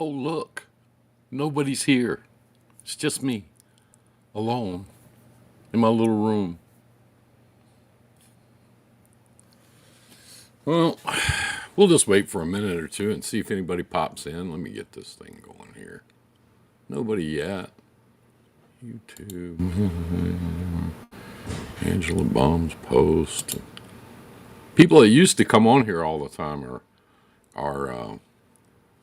Oh, look, nobody's here. It's just me, alone, in my little room. Well, we'll just wait for a minute or two and see if anybody pops in. Let me get this thing going here. Nobody yet. YouTube. Angela Baum's post. People that used to come on here all the time are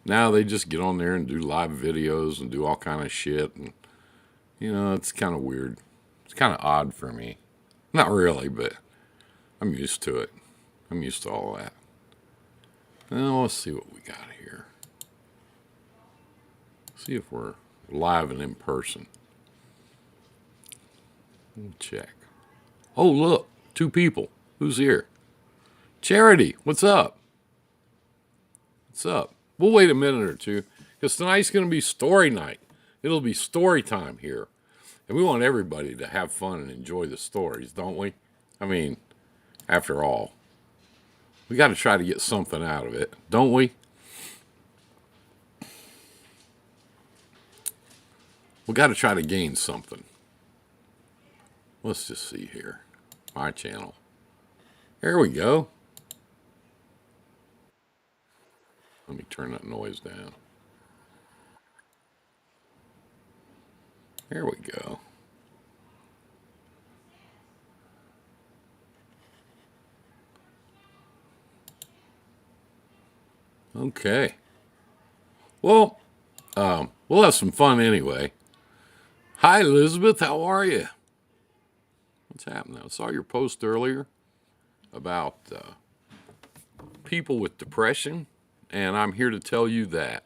now they just get on there and do live videos and do all kind of shit, and it's kind of weird. It's kind of odd for me. Not really, but I'm used to it. I'm used to all that. Now let's see what we got here. See if we're live and in person. We'll check. Oh, look, 2 people. Who's here? Charity, what's up? What's up? We'll wait a minute or two because tonight's going to be story night. It'll be story time here. And we want everybody to have fun and enjoy the stories, don't we? I mean, after all, we got to try to get something out of it, don't we? We got to try to gain something. Let's just see here. My channel. There we go. Let me turn that noise down. There we go. Okay. Well, we'll have some fun anyway. Hi, Elizabeth. How are you? What's happening? I saw your post earlier about people with depression, and I'm here to tell you that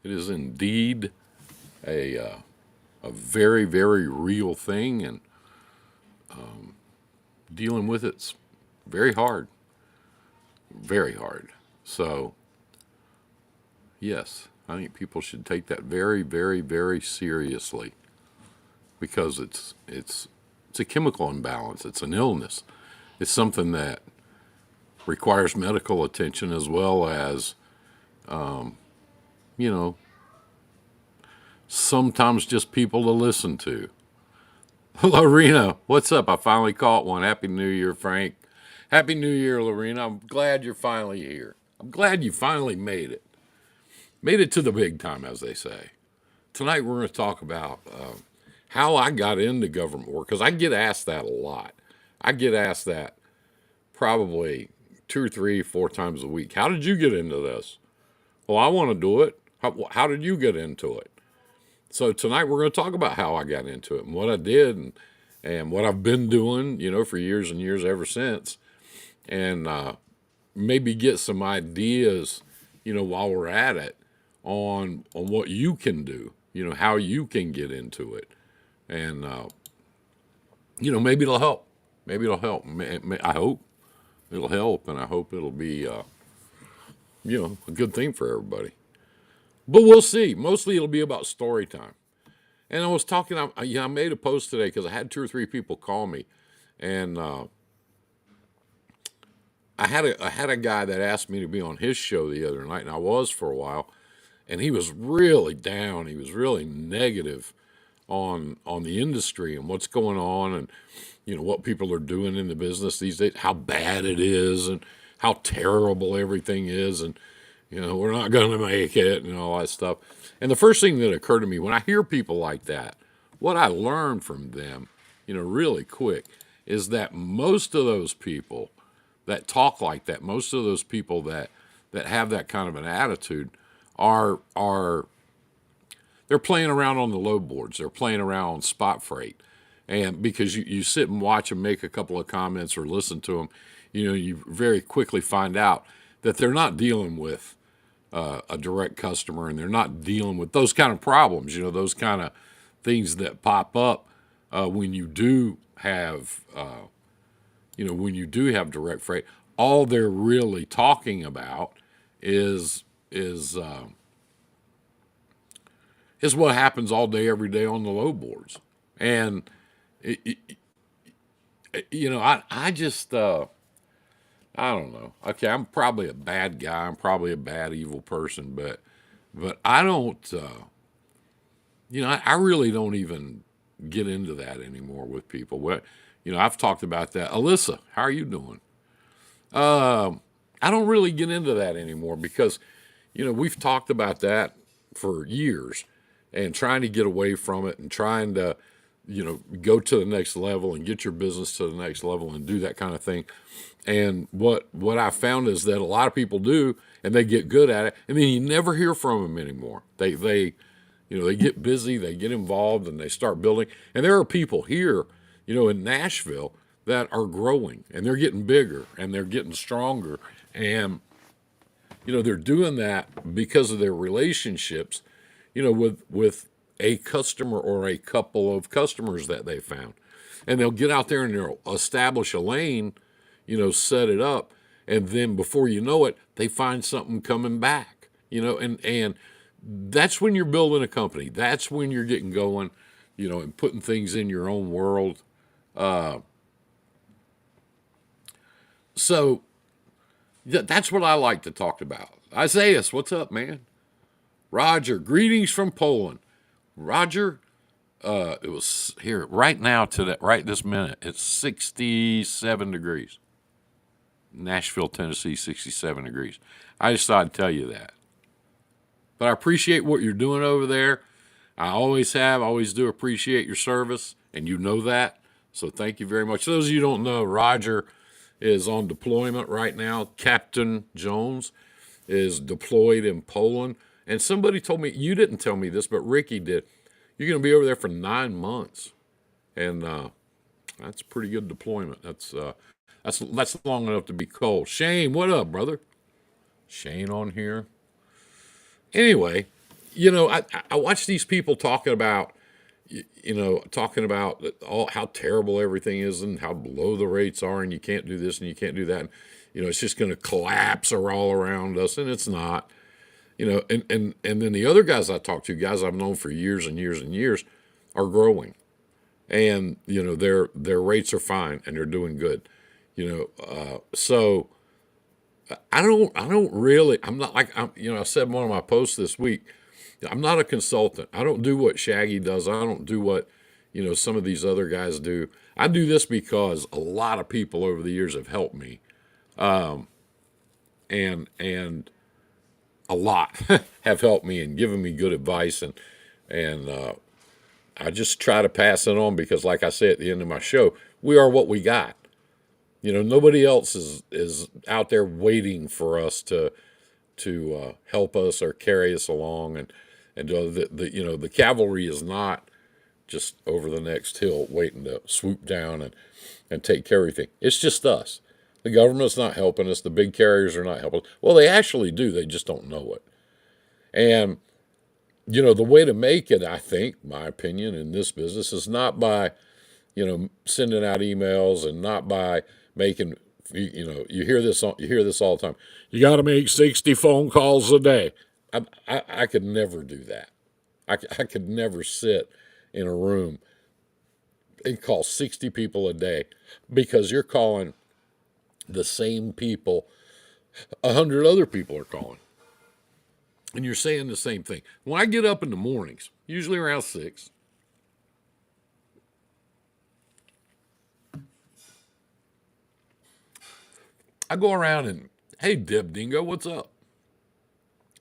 it is indeed a very, very real thing, and dealing with it's very hard. Very hard. So, yes, I think people should take that very, very, very seriously because it's a chemical imbalance. It's an illness. It's something that requires medical attention as well as, you know, sometimes just people to listen to. Lorena, what's up? I finally caught one. Happy New Year, Frank. Happy New Year, Lorena. I'm glad you're finally here. I'm glad you finally made it. Made it to the big time, as they say. Tonight we're going to talk about how I got into government work, because I get asked that a lot. I get asked that probably 2 or 3, 4 times a week. How did you get into this? Well, I want to do it. How did you get into it? So tonight we're going to talk about how I got into it and what I did and what I've been doing, for years and years ever since. And maybe get some ideas, while we're at it on what you can do, how you can get into it. And, maybe it'll help. Maybe it'll help. I hope it'll help, and I hope it'll be, a good thing for everybody. But we'll see. Mostly it'll be about story time. And I was talking, I made a post today because I had 2 or 3 people call me. And I had a guy that asked me to be on his show the other night, and I was for a while. And he was really down. He was really negative on the industry and what's going on and, what people are doing in the business these days, how bad it is and how terrible everything is. And, we're not going to make it and all that stuff. And the first thing that occurred to me when I hear people like that, what I learned from them, really quick, is that most of those people that talk like that, most of those people that have that kind of an attitude are they're playing around on the low boards. They're playing around on spot freight. And because you sit and watch them make a couple of comments or listen to them, you very quickly find out that they're not dealing with a direct customer, and they're not dealing with those kind of problems, those kind of things that pop up when you do have, when you do have direct freight. All they're really talking about is what happens all day, every day on the low boards. And, I just, I don't know. Okay, I'm probably a bad guy. I'm probably a bad, evil person, but But I don't, I really don't even get into that anymore with people. I've talked about that. Alyssa, how are you doing? I don't really get into that anymore because, we've talked about that for years and trying to get away from it and trying to, go to the next level and get your business to the next level and do that kind of thing. And what I found is that a lot of people do, and they get good at it, and then you never hear from them anymore. They get busy, they get involved, and they start building. And there are people here, in Nashville that are growing, and they're getting bigger, and they're getting stronger, and they're doing that because of their relationships, with a customer or a couple of customers that they found, and they'll get out there and they'll establish a lane, set it up, and then before you know it, they find something coming back, and that's when you're building a company. That's when you're getting going, and putting things in your own world. So that's what I like to talk about. Isaiah, what's up, man? Roger, greetings from Poland. Roger, it was here right now right this minute. It's 67 degrees. Nashville, Tennessee, 67 degrees. I just thought I'd tell you that. But I appreciate what you're doing over there. I always have, always do appreciate your service, and you know that. So thank you very much. Those of you who don't know, Roger is on deployment right now. Captain Jones is deployed in Poland. And somebody told me, you didn't tell me this, but Ricky did. You're going to be over there for 9 months. And that's pretty good deployment. That's long enough to be cold. Shane, what up, brother? Shane on here. Anyway, I watch these people talking about all how terrible everything is and how low the rates are, and you can't do this and you can't do that. And, it's just going to collapse all around us, and it's not. And then the other guys I talk to, guys I've known for years and years and years, are growing, and their rates are fine and they're doing good. So I don't really. I'm not like I said in one of my posts this week. I'm not a consultant. I don't do what Shaggy does. I don't do what some of these other guys do. I do this because a lot of people over the years have helped me, and a lot have helped me and given me good advice, and I just try to pass it on because, like I say at the end of my show, we are what we got. Nobody else is out there waiting for us to help us or carry us along, and the cavalry is not just over the next hill waiting to swoop down and take care of everything. It's just us. The government's not helping us. The big carriers are not helping us. Well, they actually do. They just don't know it. And, the way to make it, I think, my opinion in this business is not by, sending out emails and not by making, you hear this all the time. You got to make 60 phone calls a day. I could never do that. I could never sit in a room and call 60 people a day because you're calling the same people 100 other people are calling. And you're saying the same thing. When I get up in the mornings, usually around 6, I go around and, hey, Deb Dingo, what's up?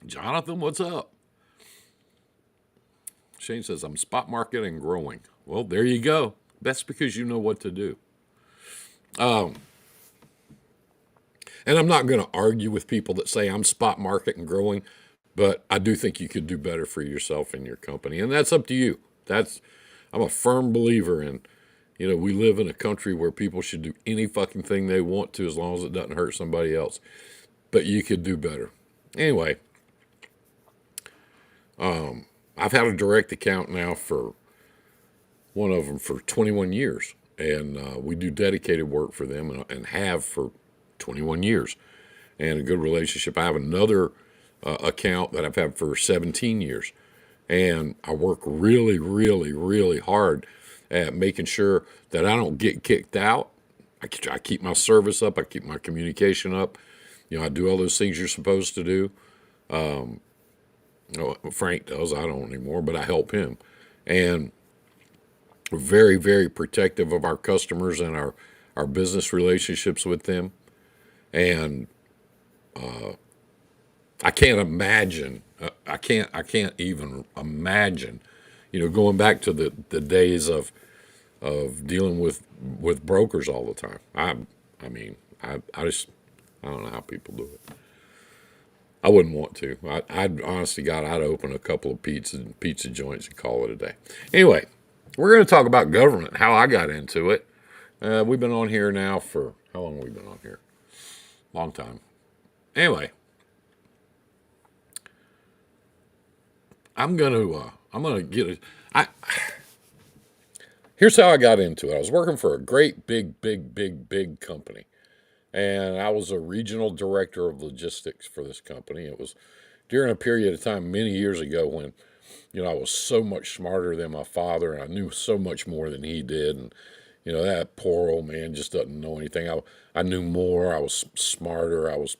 Jonathan, what's up? Shane says, I'm spot market and growing. Well, there you go. That's because you know what to do. And I'm not going to argue with people that say I'm spot market and growing, but I do think you could do better for yourself and your company. And that's up to you. I'm a firm believer in, we live in a country where people should do any fucking thing they want to as long as it doesn't hurt somebody else. But you could do better. Anyway, I've had a direct account now for one of them for 21 years. And we do dedicated work for them and have for 21 years. And a good relationship. I have another account that I've had for 17 years. And I work really, really, really hard at making sure that I don't get kicked out. I keep my service up. I keep my communication up. I do all those things you're supposed to do. Oh, Frank does. I don't anymore, but I help him. And we're very, very protective of our customers and our business relationships with them. And I can't imagine. I can't even imagine. Going back to the days of dealing with brokers all the time. I mean, I just I don't know how people do it. I wouldn't want to. I'd honestly, God, I'd open a couple of pizza joints and call it a day. Anyway, we're going to talk about government, how I got into it. We've been on here now for how long have we been on here? Long time. Anyway, I'm gonna get it. Here's how I got into it. I was working for a great big company, and I was a regional director of logistics for this company. It was during a period of time many years ago when I was so much smarter than my father, and I knew so much more than he did. And that poor old man just doesn't know anything. I knew more. I was smarter. I was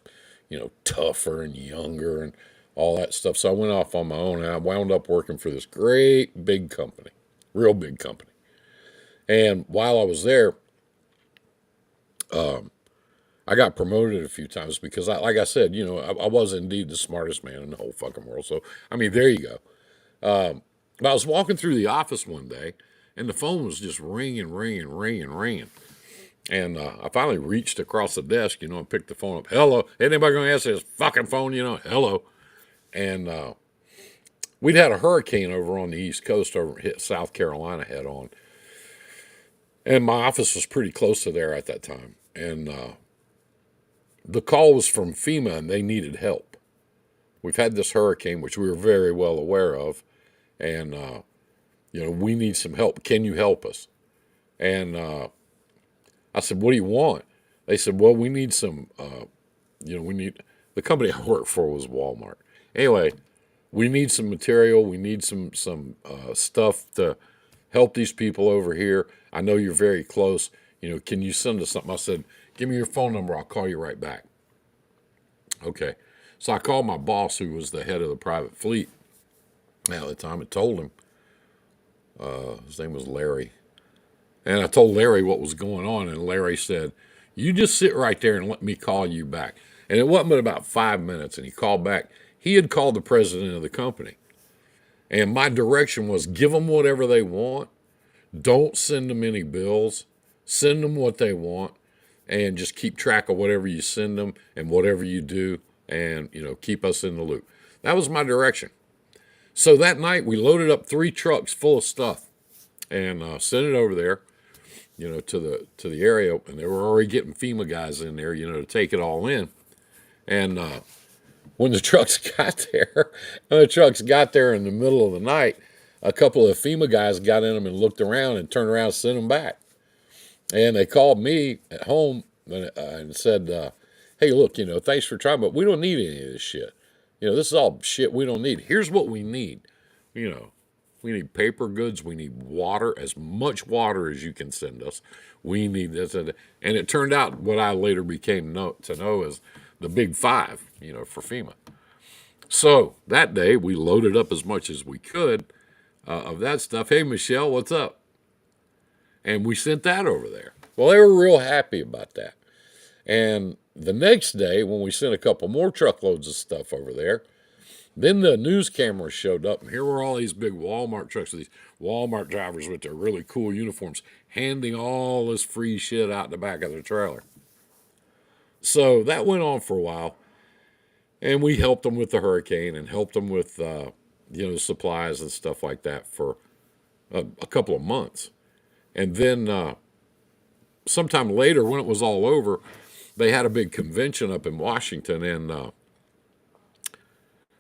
tougher and younger and all that stuff. So I went off on my own, and I wound up working for this great big company, real big company. And while I was there, I got promoted a few times because, like I said, I was indeed the smartest man in the whole fucking world. So, I mean, there you go. But I was walking through the office one day, and the phone was just ringing. And I finally reached across the desk, and picked the phone up. Hello. Anybody going to answer this fucking phone? Hello. And we'd had a hurricane over on the East Coast, hit South Carolina head on. And my office was pretty close to there at that time. And the call was from FEMA, and they needed help. We've had this hurricane, which we were very well aware of. And, we need some help. Can you help us? And I said, what do you want? They said, well, we need some, the company I worked for was Walmart. Anyway, we need some material. We need some stuff to help these people over here. I know you're very close. Can you send us something? I said, give me your phone number. I'll call you right back. Okay. So I called my boss, who was the head of the private fleet at the time, and told him, his name was Larry. And I told Larry what was going on, and Larry said, you just sit right there and let me call you back. And it wasn't but about 5 minutes, and he called back. He had called the president of the company. And my direction was give them whatever they want. Don't send them any bills. Send them what they want, and just keep track of whatever you send them and whatever you do, and, keep us in the loop. That was my direction. So that night we loaded up 3 trucks full of stuff and sent it over there, to the area. And they were already getting FEMA guys in there, to take it all in. And when the trucks got there, in the middle of the night, a couple of FEMA guys got in them and looked around and turned around and sent them back. And they called me at home and said, hey, look, thanks for trying, but we don't need any of this shit. This is all shit we don't need. Here's what we need. We need paper goods. We need water, as much water as you can send us. We need this. And it turned out what I later became to know as the Big Five, for FEMA. So that day we loaded up as much as we could of that stuff. Hey, Michelle, what's up? And we sent that over there. Well, they were real happy about that. And the next day, when we sent a couple more truckloads of stuff over there, then the news cameras showed up, and here were all these big Walmart trucks, these Walmart drivers with their really cool uniforms, handing all this free shit out the back of the trailer. So that went on for a while, and we helped them with the hurricane and helped them with, supplies and stuff like that for a couple of months. And then sometime later, when it was all over, they had a big convention up in Washington, and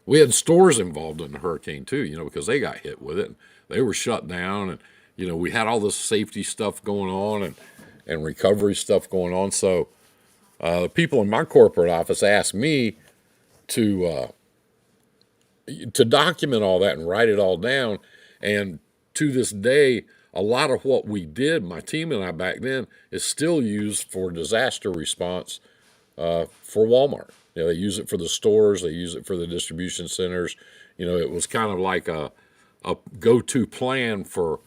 we had stores involved in the hurricane too, because they got hit with it. And they were shut down, and we had all this safety stuff going on and recovery stuff going on. So the people in my corporate office asked me to document all that and write it all down. And to this day, a lot of what we did, my team and I back then, is still used for disaster response for Walmart. They use it for the stores, they use it for the distribution centers, It was kind of like a go-to plan for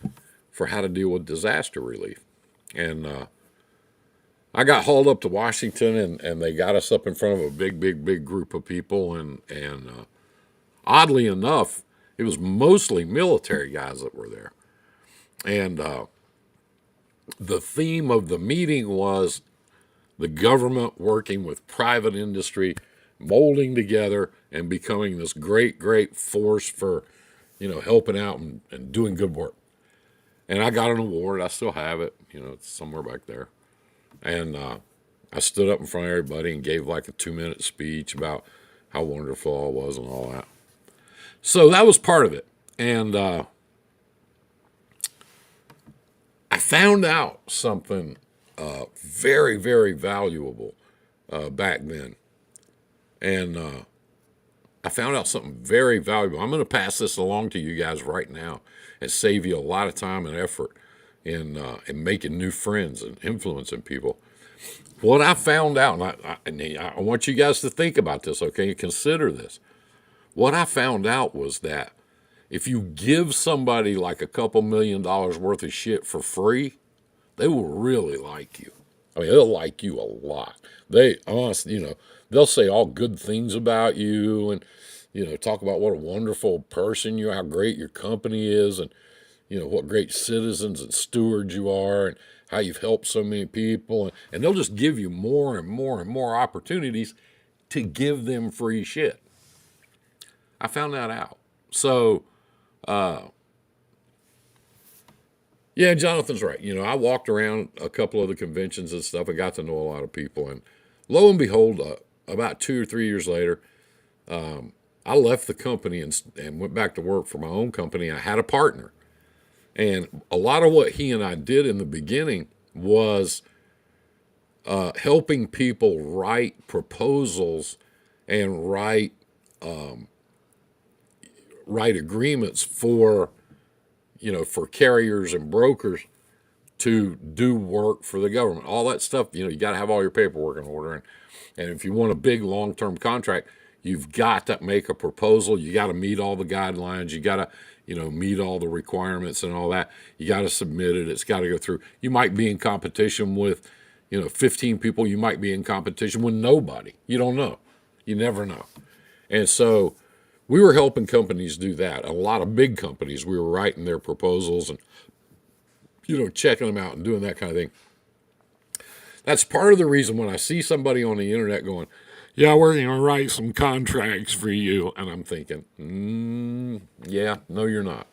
how to deal with disaster relief. And I got hauled up to Washington, and they got us up in front of a big group of people. And oddly enough, it was mostly military guys that were there. And the theme of the meeting was the government working with private industry, molding together and becoming this great force for, helping out and doing good work. And I got an award. I still have it. It's somewhere back there. And I stood up in front of everybody and gave like a 2-minute speech about how wonderful I was and all that. So that was part of it. And I found out something very valuable back then. And I found out something very valuable. I'm going to pass this along to you guys right now and save you a lot of time and effort in making new friends and influencing people. What I found out, and I want you guys to think about this, okay? Consider this. What I found out was that if you give somebody like a couple $1 million worth of shit for free, they will really like you. I mean, they'll like you a lot. They honestly, they'll say all good things about you and, talk about what a wonderful person you are, how great your company is, and, what great citizens and stewards you are, and how you've helped so many people. And they'll just give you more and more opportunities to give them free shit. I found that out. So, yeah, Jonathan's right. I walked around a couple of the conventions and stuff and got to know a lot of people. And lo and behold, about 2 or 3 years later, I left the company and went back to work for my own company. I had a partner. And a lot of what he and I did in the beginning was helping people write proposals and write agreements for carriers and brokers to do work for the government. All that stuff, you got to have all your paperwork in order. And if you want a big long-term contract, you've got to make a proposal. You got to meet all the guidelines. You got to, meet all the requirements and all that. You got to submit it. It's got to go through. You might be in competition with, 15 people. You might be in competition with nobody. You don't know. You never know. And so we were helping companies do that. A lot of big companies, we were writing their proposals and, checking them out and doing that kind of thing. That's part of the reason when I see somebody on the internet going, yeah, we're going to write some contracts for you. And I'm thinking, yeah, no, you're not.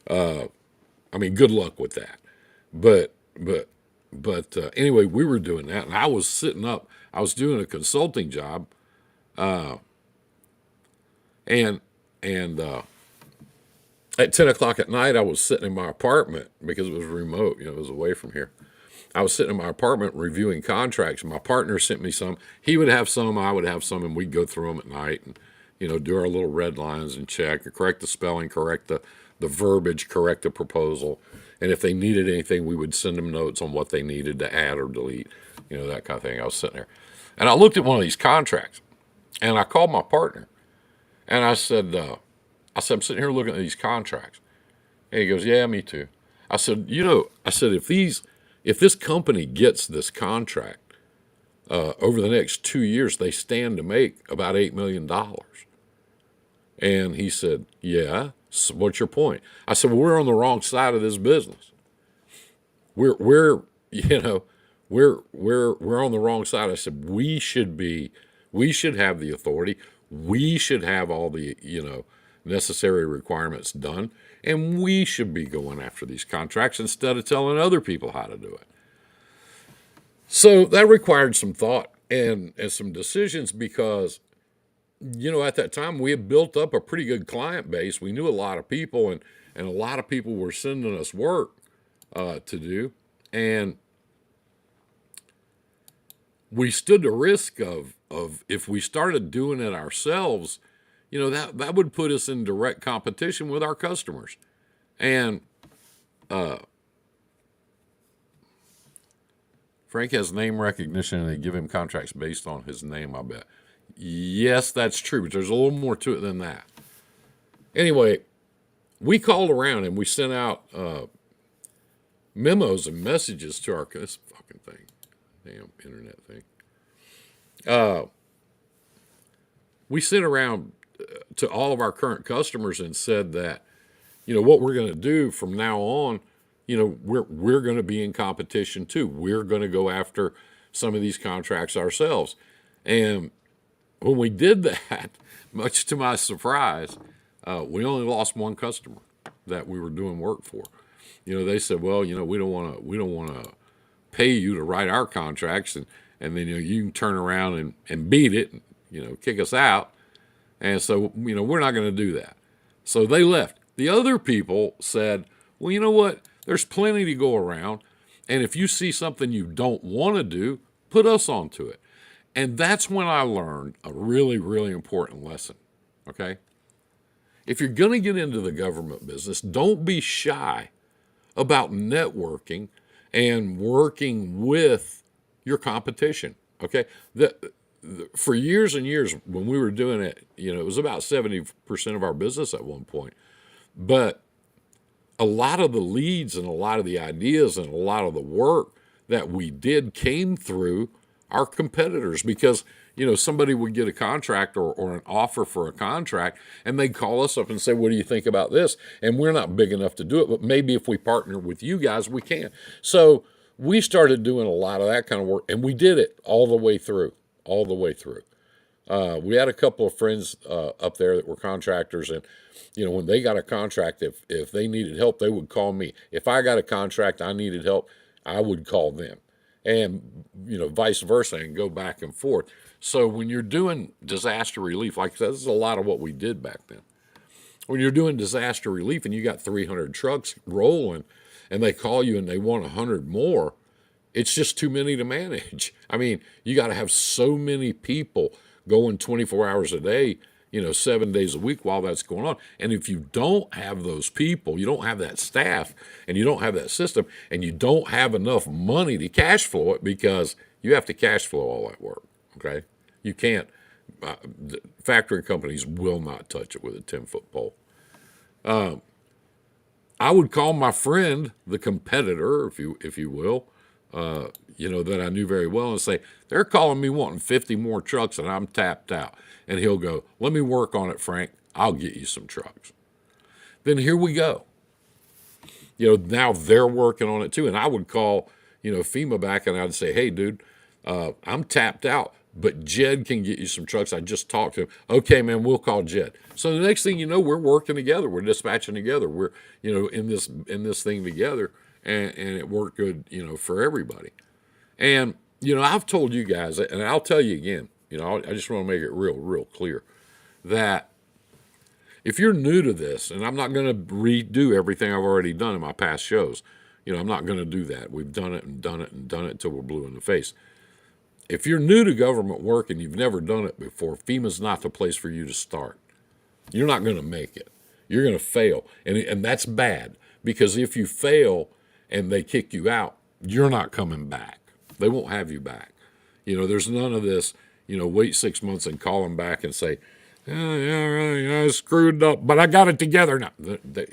Good luck with that. But anyway, we were doing that. And I was sitting up. I was doing a consulting job. And at 10 o'clock at night, I was sitting in my apartment because it was remote. It was away from here. I was sitting in my apartment reviewing contracts. My partner sent me some. He would have some, I would have some, and we'd go through them at night and, do our little red lines and check, correct the spelling, correct the verbiage, correct the proposal. And if they needed anything, we would send them notes on what they needed to add or delete, that kind of thing. I was sitting there. And I looked at one of these contracts, and I called my partner. And I said, I'm sitting here looking at these contracts. And he goes, yeah, me too. I said, if this company gets this contract over the next 2 years, they stand to make about $8 million. And he said, yeah, so what's your point? I said, well, we're on the wrong side of this business. We're on the wrong side. I said, we should have the authority. We should have all the, necessary requirements done. And we should be going after these contracts instead of telling other people how to do it. So that required some thought and some decisions because, at that time we had built up a pretty good client base. We knew a lot of people and a lot of people were sending us work to do. And we stood the risk of if we started doing it ourselves, that would put us in direct competition with our customers. And Frank has name recognition and they give him contracts based on his name, I bet. Yes, that's true, but there's a little more to it than that. Anyway, we called around and we sent out memos and messages to our this fucking thing, damn internet thing. We sent around to all of our current customers and said that, what we're going to do from now on, we're going to be in competition too. We're going to go after some of these contracts ourselves. And when we did that, much to my surprise, we only lost one customer that we were doing work for. They said, well, we don't want to pay you to write our contracts, and then you can turn around and beat it, and, kick us out. And so, we're not going to do that. So they left. The other people said, well, you know what? There's plenty to go around. And if you see something you don't want to do, put us onto it. And that's when I learned a really, really important lesson. Okay? If you're going to get into the government business, don't be shy about networking and working with your competition. Okay? For years and years, when we were doing it, it was about 70% of our business at one point. But a lot of the leads and a lot of the ideas and a lot of the work that we did came through our competitors, because somebody would get a contract or an offer for a contract, and they'd call us up and say, what do you think about this? And we're not big enough to do it, but maybe if we partner with you guys, we can. So we started doing a lot of that kind of work, and we did it all the way through. We had a couple of friends up there that were contractors, and when they got a contract, if they needed help, they would call me. If I got a contract, I needed help, I would call them, and vice versa, and go back and forth. So when you're doing disaster relief, like I said, this is a lot of what we did back then. When you're doing disaster relief and you got 300 trucks rolling, and they call you and they want 100 more, it's just too many to manage. I mean, you got to have so many people going 24 hours a day, 7 days a week while that's going on. And if you don't have those people, you don't have that staff, and you don't have that system, and you don't have enough money to cash flow it, because you have to cash flow all that work, okay? You can't, factoring companies will not touch it with a 10-foot pole. I would call my friend, the competitor, if you will, that I knew very well, and say, they're calling me wanting 50 more trucks and I'm tapped out. And he'll go, let me work on it, Frank. I'll get you some trucks. Then here we go. Now they're working on it too. And I would call, FEMA back, and I'd say, hey, dude, I'm tapped out, but Jed can get you some trucks. I just talked to him. Okay, man, we'll call Jed. So the next thing you know, we're working together. We're dispatching together. We're, in this thing together. And it worked good, for everybody. And, I've told you guys, and I'll tell you again, I just want to make it real clear, that if you're new to this, and I'm not going to redo everything I've already done in my past shows, I'm not going to do that. We've done it and done it and done it until we're blue in the face. If you're new to government work and you've never done it before, FEMA's not the place for you to start. You're not going to make it. You're going to fail. And that's bad, because if you fail and they kick you out, you're not coming back. They won't have you back. There's none of this, wait 6 months and call them back and say, I screwed up, but I got it together now.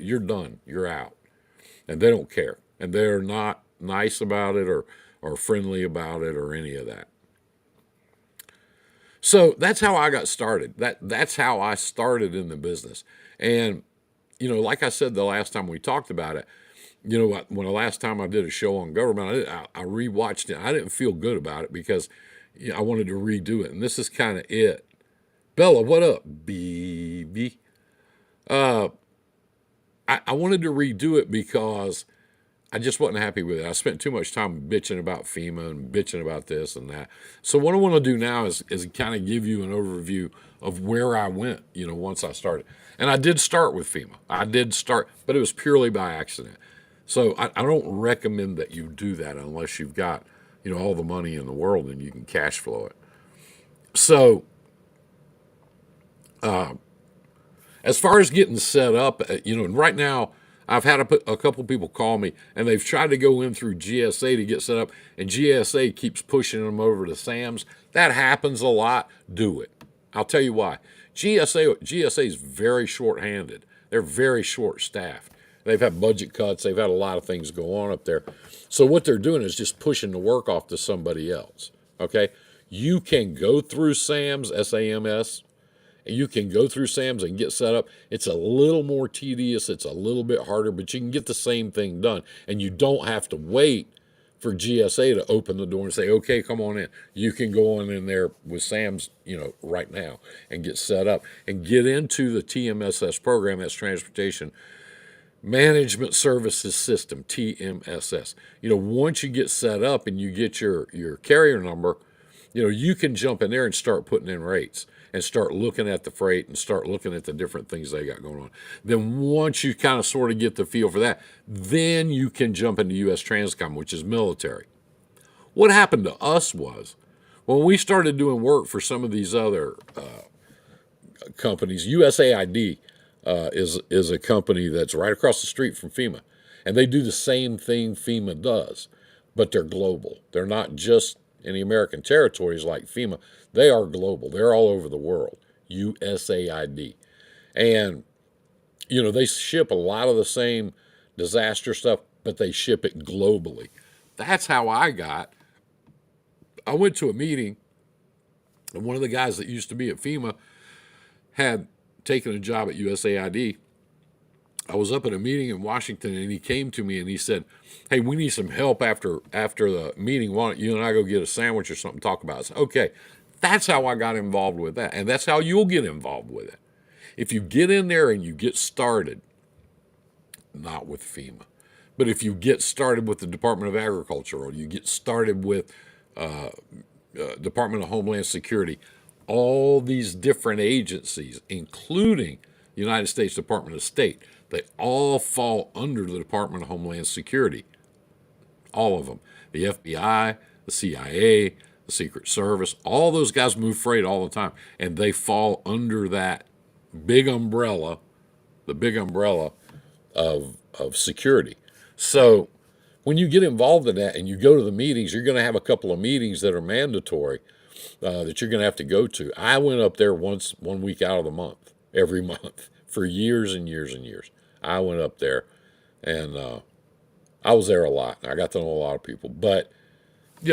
You're done. You're out. And they don't care. And they're not nice about it or friendly about it or any of that. So that's how I got started. That's how I started in the business. And, like I said the last time we talked about it, when the last time I did a show on government, I rewatched it. I didn't feel good about it, because I wanted to redo it. And this is kind of it. Bella, what up, baby? I wanted to redo it because I just wasn't happy with it. I spent too much time bitching about FEMA and bitching about this and that. So what I want to do now is kind of give you an overview of where I went, once I started. And I did start with FEMA. But it was purely by accident. So I don't recommend that you do that unless you've got, all the money in the world and you can cash flow it. So as far as getting set up, and right now I've had a couple people call me, and they've tried to go in through GSA to get set up, and GSA keeps pushing them over to SAMS. That happens a lot. Do it. I'll tell you why. GSA is very short-handed. They're very short staffed. They've had budget cuts. They've had a lot of things go on up there. So what they're doing is just pushing the work off to somebody else. Okay. You can go through SAMS, SAMS. You can go through SAMS and get set up. It's a little more tedious. It's a little bit harder, but you can get the same thing done. And you don't have to wait for GSA to open the door and say, okay, come on in. You can go on in there with SAMS, right now and get set up and get into the TMSS program. That's Transportation Management Services System, TMSS. Once you get set up and you get your carrier number, you can jump in there and start putting in rates and start looking at the freight and start looking at the different things they got going on. Then once you kind of sort of get the feel for that, then you can jump into U.S. Transcom, which is military. What happened to us was when we started doing work for some of these other companies, USAID is a company that's right across the street from FEMA. And they do the same thing FEMA does, but they're global. They're not just in the American territories like FEMA. They are global. They're all over the world, USAID. And, they ship a lot of the same disaster stuff, but they ship it globally. That's how I went to a meeting, and one of the guys that used to be at FEMA had taken a job at USAID. I was up at a meeting in Washington, and he came to me and he said, hey, we need some help after the meeting. Why don't you and I go get a sandwich or something, talk about it? I said, okay. That's how I got involved with that. And that's how you'll get involved with it. If you get in there and you get started, not with FEMA, but if you get started with the Department of Agriculture or you get started with Department of Homeland Security, all these different agencies, including the United States Department of State, they all fall under the Department of Homeland Security. All of them. The FBI, the CIA, the Secret Service, all those guys move freight all the time. And they fall under that big umbrella, the big umbrella of security. So when you get involved in that and you go to the meetings, you're going to have a couple of meetings that are mandatory that you're going to have to go to. I went up there one week out of the month, every month, for years and years and years. I went up there, and I was there a lot. I got to know a lot of people. But,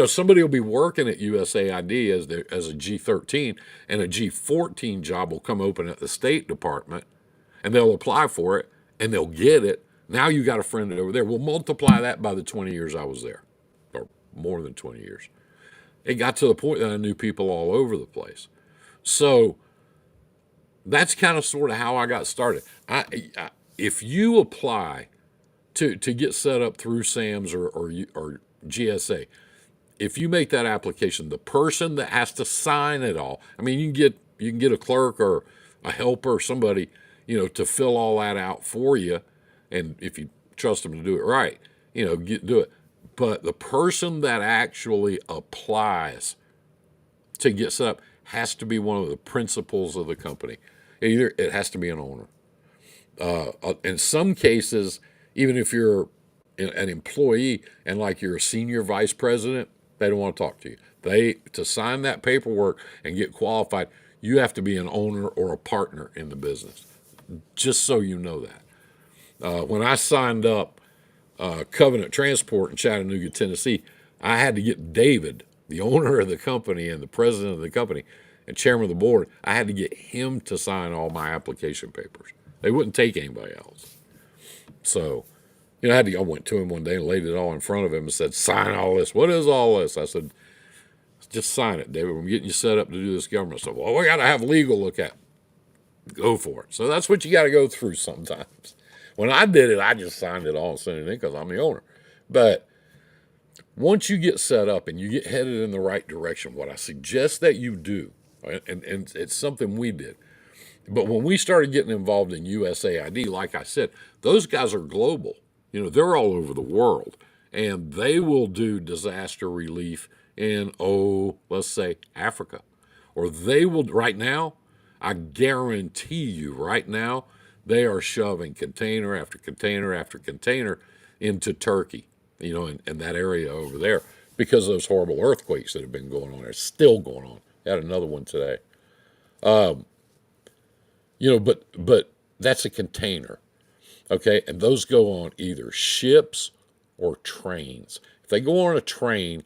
somebody will be working at USAID as a G13, and a G14 job will come open at the State Department, and they'll apply for it, and they'll get it. Now you got a friend over there. We'll multiply that by the 20 years I was there, or more than 20 years. It got to the point that I knew people all over the place. So that's kind of sort of how I got started. If you apply to get set up through SAMS or GSA, if you make that application, the person that has to sign it all, I mean, you can get a clerk or a helper or somebody, to fill all that out for you, and if you trust them to do it right, do it. But the person that actually applies to get set up has to be one of the principals of the company. Either it has to be an owner. In some cases, even if you're an employee and like you're a senior vice president, they don't want to talk to you. To sign that paperwork and get qualified, you have to be an owner or a partner in the business. Just so you know that. When I signed up Covenant Transport in Chattanooga, Tennessee, I had to get David, the owner of the company and the president of the company and chairman of the board, I had to get him to sign all my application papers. They wouldn't take anybody else. So, I went to him one day and laid it all in front of him and said, sign all this. What is all this? I said, just sign it, David. I'm getting you set up to do this government stuff. Well, we got to have legal look at it. Go for it. So that's what you got to go through sometimes. When I did it, I just signed it all and sent it in because I'm the owner. But once you get set up and you get headed in the right direction, what I suggest that you do, and it's something we did, but when we started getting involved in USAID, like I said, those guys are global. They're all over the world, and they will do disaster relief in, let's say Africa. Or they will, right now, I guarantee you right now, they are shoving container after container after container into Turkey, in that area over there because of those horrible earthquakes that have been going on there, still going on. Had another one today. But That's a container. Okay. And those go on either ships or trains. If they go on a train,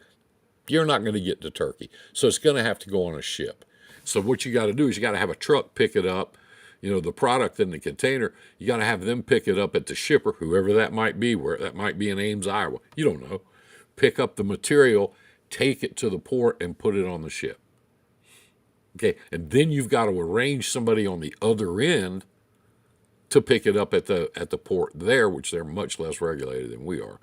you're not going to get to Turkey. So it's going to have to go on a ship. So what you got to do is you got to have a truck pick it up. The product in the container, you got to have them pick it up at the shipper, whoever that might be, where that might be in Ames, Iowa. You don't know. Pick up the material, take it to the port, and put it on the ship. Okay. And then you've got to arrange somebody on the other end to pick it up at the port there, which they're much less regulated than we are.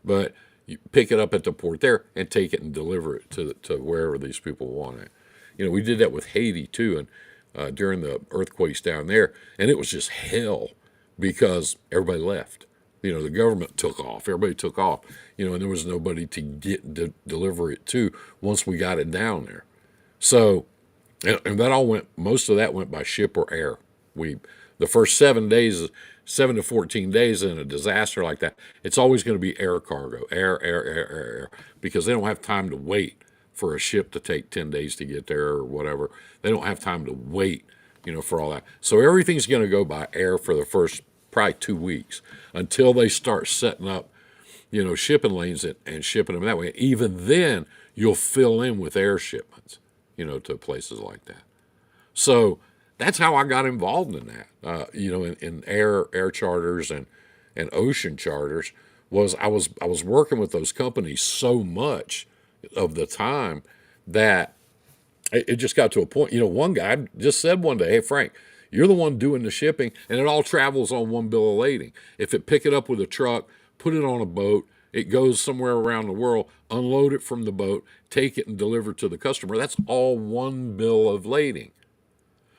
But you pick it up at the port there and take it and deliver it to wherever these people want it. We did that with Haiti too, and during the earthquakes down there, and it was just hell because everybody left. The government took off, everybody took off, and there was nobody to deliver it to once we got it down there. So, and that all most of that went by ship or air. The first 7 to 14 days in a disaster like that, it's always going to be air cargo, air, because they don't have time to wait for a ship to take 10 days to get there or whatever. They don't have time to wait, for all that. So everything's going to go by air for the first probably 2 weeks until they start setting up, shipping lanes and shipping them that way. Even then, you'll fill in with air shipments, to places like that. So that's how I got involved in that, in air charters and ocean charters. I was working with those companies so much of the time that it just got to a point. One guy just said one day, "Hey Frank, you're the one doing the shipping, and it all travels on one bill of lading. Pick it up with a truck, put it on a boat, it goes somewhere around the world, unload it from the boat, take it and deliver it to the customer. That's all one bill of lading."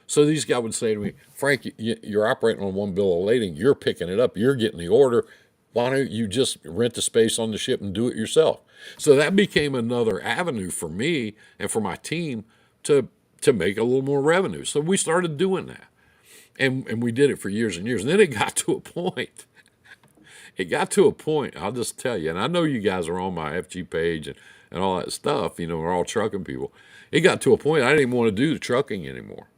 So these guys would say to me, "Frank, you're operating on one bill of lading. You're picking it up. You're getting the order. Why don't you just rent the space on the ship and do it yourself?" So that became another avenue for me and for my team to make a little more revenue. So we started doing that. And we did it for years and years. And then it got to a point. It got to a point, I'll just tell you, and I know you guys are on my FG page and all that stuff, we're all trucking people. It got to a point I didn't even want to do the trucking anymore.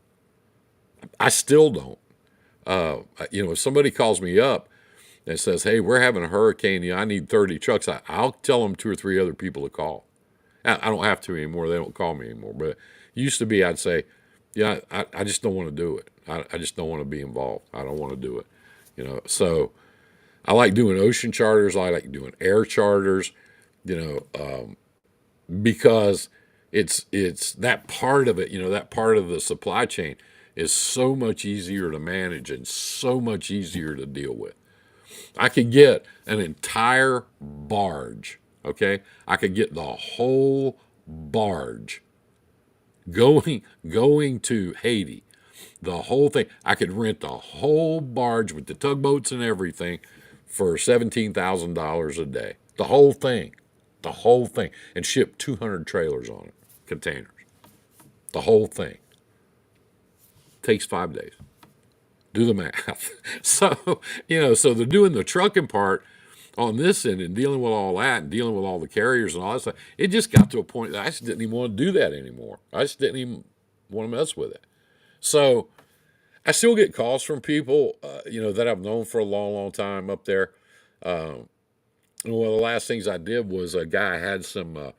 I still don't. If somebody calls me up and says, "Hey, we're having a hurricane, I need 30 trucks," I'll tell them 2 or 3 other people to call. I don't have to anymore. They don't call me anymore. But it used to be I'd say, "Yeah, I just don't want to do it. I just don't want to be involved. I don't want to do it." So I like doing ocean charters. I like doing air charters, because it's that part of it, that part of the supply chain is so much easier to manage and so much easier to deal with. I could get an entire barge, okay? I could get the whole barge going to Haiti, the whole thing. I could rent the whole barge with the tugboats and everything for $17,000 a day. The whole thing, and ship 200 trailers on it, containers. The whole thing. Takes 5 days. Do the math. So they're doing the trucking part on this end and dealing with all that and dealing with all the carriers and all that stuff. It just got to a point that I just didn't even want to do that anymore. I just didn't even want to mess with it. So I still get calls from people, that I've known for a long, long time up there. One of the last things I did was a guy had some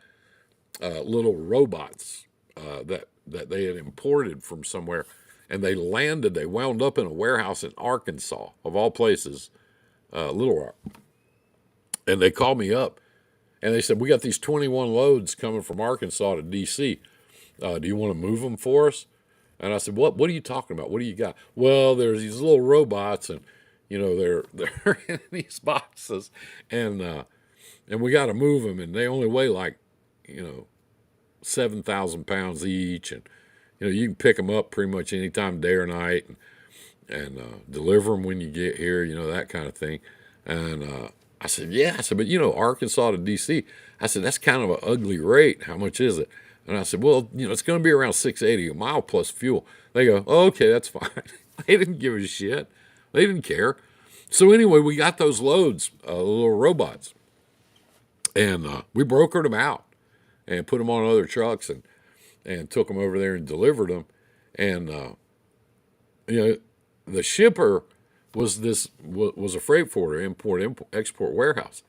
little robots that they had imported from somewhere, and they wound up in a warehouse in Arkansas, of all places, Little Rock. And they called me up, and they said, "We got these 21 loads coming from Arkansas to D.C. Do you want to move them for us?" And I said, "What are you talking about? What do you got?" "Well, there's these little robots, and they're in these boxes, and we got to move them, and they only weigh like 7,000 pounds each, and you can pick them up pretty much any time, day or night, and deliver them when you get here, that kind of thing." And I said, "Yeah." I said, "But Arkansas to DC." I said, "That's kind of an ugly rate. How much is it?" And I said, "Well, it's going to be around $6.80 a mile plus fuel." They go, "Oh, okay, that's fine." They didn't give a shit. They didn't care. So anyway, we got those loads, little robots, and we brokered them out and put them on other trucks and took them over there and delivered them. And the shipper was a freight forwarder, import export warehouse.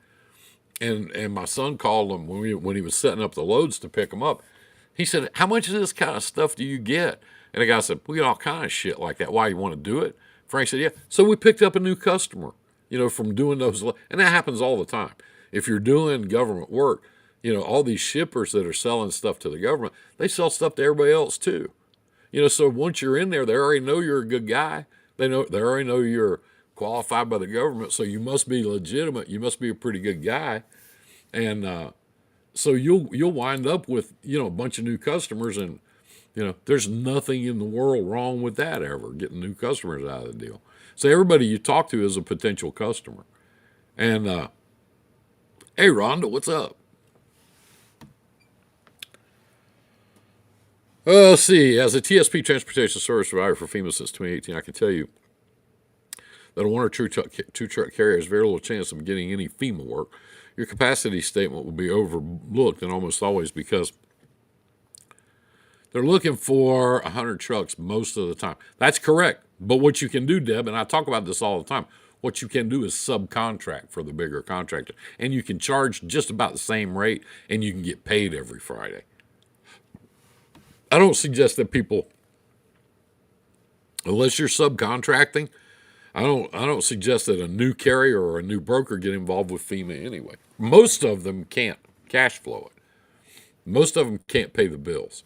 And my son called him when he was setting up the loads to pick them up. He said, "How much of this kind of stuff do you get?" And the guy said, "We get all kind of shit like that. Why, you want to do it?" Frank said, "Yeah." So we picked up a new customer, from doing those, and that happens all the time. If you're doing government work, all these shippers that are selling stuff to the government, they sell stuff to everybody else too. So once you're in there, they already know you're a good guy. They already know you're qualified by the government, so you must be legitimate. You must be a pretty good guy, and so you'll wind up with a bunch of new customers, and there's nothing in the world wrong with that ever, getting new customers out of the deal. So everybody you talk to is a potential customer. And hey, Rhonda, what's up? Let's see. As a TSP transportation service provider for FEMA since 2018, I can tell you that a one or two truck carrier has very little chance of getting any FEMA work. Your capacity statement will be overlooked, and almost always, because they're looking for 100 trucks most of the time. That's correct. But what you can do, Deb, and I talk about this all the time, what you can do is subcontract for the bigger contractor. And you can charge just about the same rate, and you can get paid every Friday. I don't suggest that people, unless you're subcontracting, I don't suggest that a new carrier or a new broker get involved with FEMA anyway. Most of them can't cash flow it. Most of them can't pay the bills.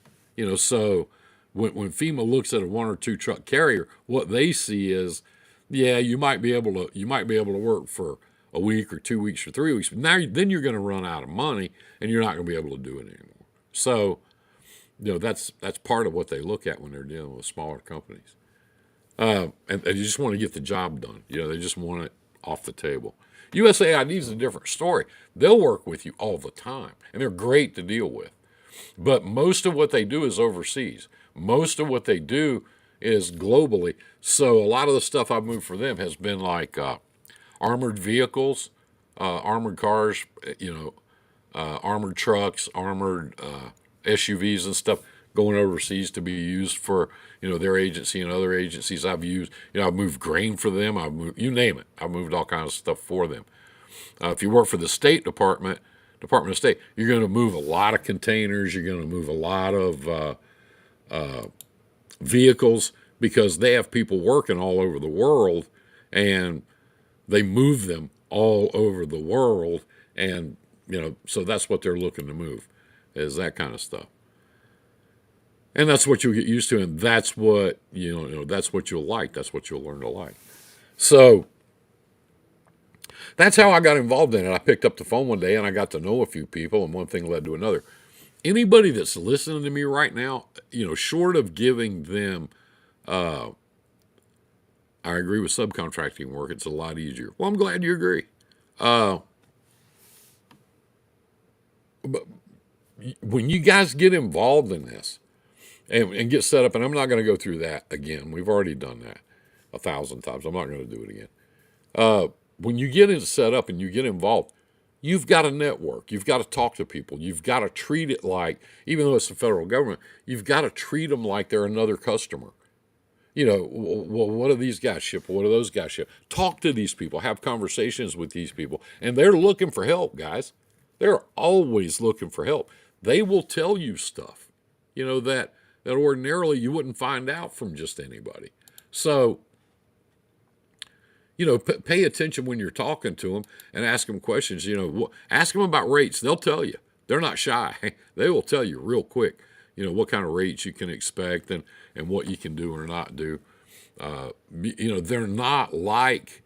So when FEMA looks at a one or two truck carrier, what they see is, yeah, you might be able to work for a week or 2 weeks or 3 weeks, but then you're going to run out of money and you're not going to be able to do it anymore. So, that's part of what they look at when they're dealing with smaller companies. And you just want to get the job done. They just want it off the table. USAID is a different story. They'll work with you all the time, and they're great to deal with. But most of what they do is overseas. Most of what they do is globally. So a lot of the stuff I've moved for them has been like armored vehicles, armored cars, armored trucks, armored SUVs and stuff going overseas to be used for, their agency and other agencies I've used. I've moved grain for them. I've moved, you name it. I've moved all kinds of stuff for them. If you work for the State Department of State, you're going to move a lot of containers. You're going to move a lot of vehicles, because they have people working all over the world, and they move them all over the world. And, so that's what they're looking to move, is that kind of stuff. And that's what you'll get used to, and that's what, that's what you'll like. That's what you'll learn to like. So that's how I got involved in it. I picked up the phone one day and I got to know a few people, and one thing led to another. Anybody that's listening to me right now, short of giving them, I agree with subcontracting work, it's a lot easier. Well, I'm glad you agree. But when you guys get involved in this and get set up, and I'm not going to go through that again. We've already done that 1,000 times. I'm not going to do it again. When you get set up and you get involved, you've got to network. You've got to talk to people. You've got to treat it like, even though it's the federal government, you've got to treat them like they're another customer. Well, what do these guys ship? What do those guys ship? Talk to these people. Have conversations with these people. And they're looking for help, guys. They're always looking for help. They will tell you stuff, that ordinarily you wouldn't find out from just anybody. So, pay attention when you're talking to them and ask them questions. Ask them about rates. They'll tell you. They're not shy. They will tell you real quick, what kind of rates you can expect and what you can do or not do. They're not like,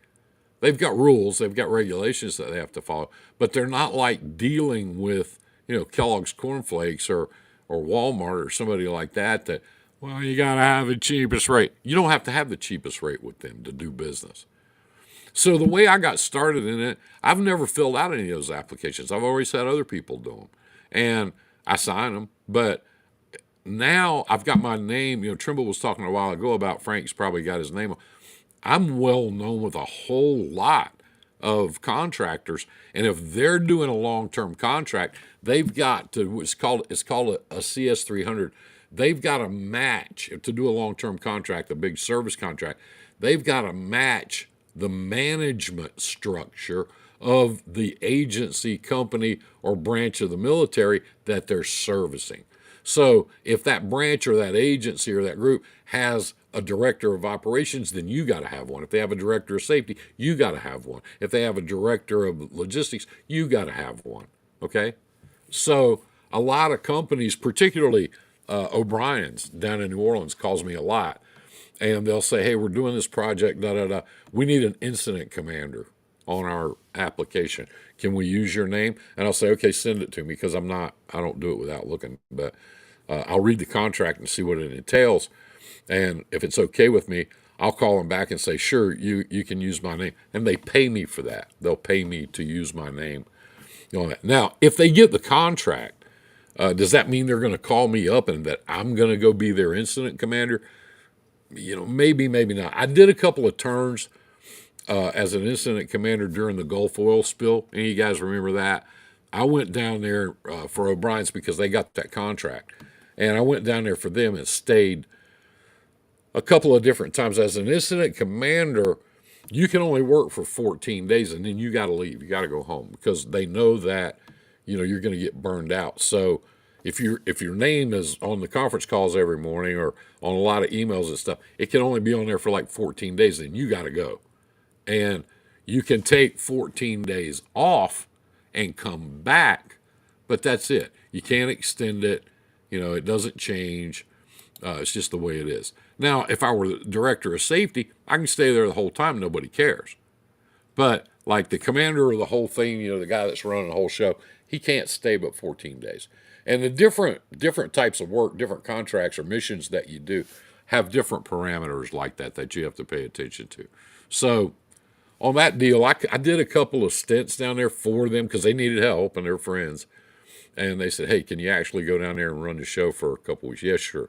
they've got rules, they've got regulations that they have to follow, but they're not like dealing with, Kellogg's Corn Flakes or Walmart or somebody like that, well, you got to have the cheapest rate. You don't have to have the cheapest rate with them to do business. So the way I got started in it, I've never filled out any of those applications. I've always had other people do them, and I sign them. But now I've got my name. Trimble was talking a while ago about Frank's probably got his name. I'm well known with a whole lot of contractors, and if they're doing a long-term contract, they've got to, it's called a CS300. They've got to match, to do a long-term contract, a big service contract, they've got to match the management structure of the agency, company, or branch of the military that they're servicing. So if that branch or that agency or that group has a director of operations, then you got to have one. If they have a director of safety, you got to have one. If they have a director of logistics, you got to have one. Okay? So a lot of companies, particularly O'Brien's down in New Orleans, calls me a lot. And they'll say, hey, we're doing this project, da da da. We need an incident commander on our application. Can we use your name? And I'll say, okay, send it to me because I don't do it without looking. But I'll read the contract and see what it entails. And if it's okay with me, I'll call them back and say, sure, you can use my name. And they pay me for that. They'll pay me to use my name on that. Now, if they get the contract, does that mean they're going to call me up and that I'm going to go be their incident commander? Maybe, maybe not. I did a couple of turns as an incident commander during the Gulf oil spill. Any of you guys remember that? I went down there for O'Brien's because they got that contract. And I went down there for them and stayed a couple of different times. As an incident commander, you can only work for 14 days and then you got to leave. You got to go home because they know that, you're going to get burned out. So if your name is on the conference calls every morning or on a lot of emails and stuff, it can only be on there for like 14 days. Then you got to go. And you can take 14 days off and come back, but that's it. You can't extend it. It doesn't change. It's just the way it is. Now, if I were the director of safety, I can stay there the whole time. Nobody cares. But like the commander of the whole thing, the guy that's running the whole show, he can't stay but 14 days. And the different types of work, different contracts or missions that you do have different parameters like that you have to pay attention to. So on that deal, I did a couple of stints down there for them because they needed help and they're friends. And they said, hey, can you actually go down there and run the show for a couple weeks? Yeah, sure.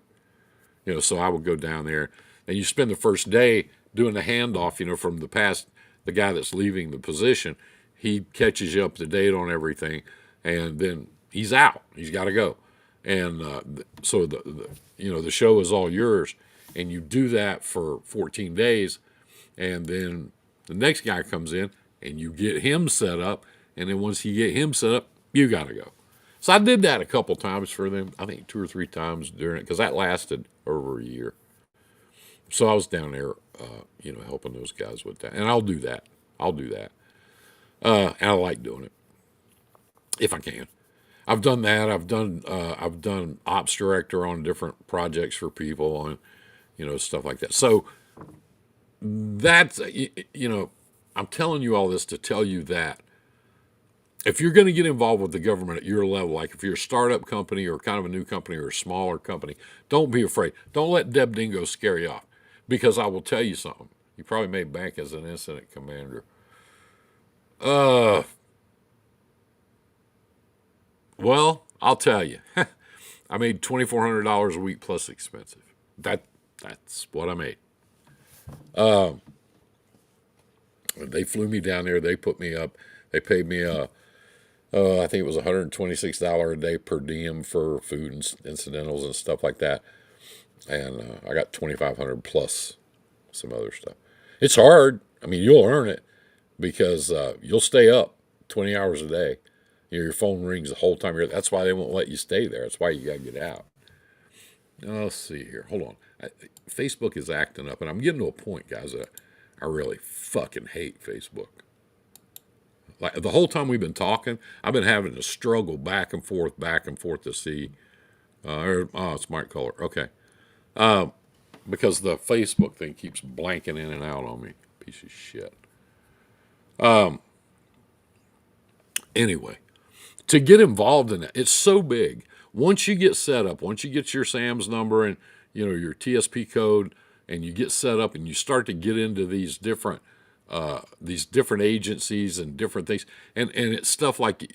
So I would go down there and you spend the first day doing the handoff, from the guy that's leaving the position. He catches you up to date on everything and then he's out. He's got to go. And so the show is all yours and you do that for 14 days. And then the next guy comes in and you get him set up. And then once you get him set up, you got to go. So I did that a couple times for them. I think 2 or 3 times during it because that lasted over a year. So I was down there, helping those guys with that. And I'll do that. And I like doing it if I can. I've done that. I've done ops director on different projects for people and, stuff like that. So that's, I'm telling you all this to tell you that if you're going to get involved with the government at your level, like if you're a startup company or kind of a new company or a smaller company, don't be afraid. Don't let Deb Dingo scare you off. Because I will tell you something. You probably made bank as an incident commander. Well, I'll tell you. I made $2,400 a week plus expensive. That's what I made. They flew me down there. They put me up. They paid me I think it was $126 a day per diem for food and incidentals and stuff like that. And I got $2,500 plus some other stuff. It's hard. I mean, you'll earn it because you'll stay up 20 hours a day. Your phone rings the whole time you're. That's why they won't let you stay there. That's why you got to get out. Now, let's see here. Hold on. Facebook is acting up, and I'm getting to a point, guys, that I really fucking hate Facebook. Like the whole time we've been talking, I've been having to struggle back and forth to see. It's Mike Color. Okay. Because the Facebook thing keeps blanking in and out on me. Piece of shit. Anyway, to get involved in it, it's so big. Once you get set up, once you get your SAMS number and your TSP code, and you get set up and you start to get into these different agencies and different things, and it's stuff like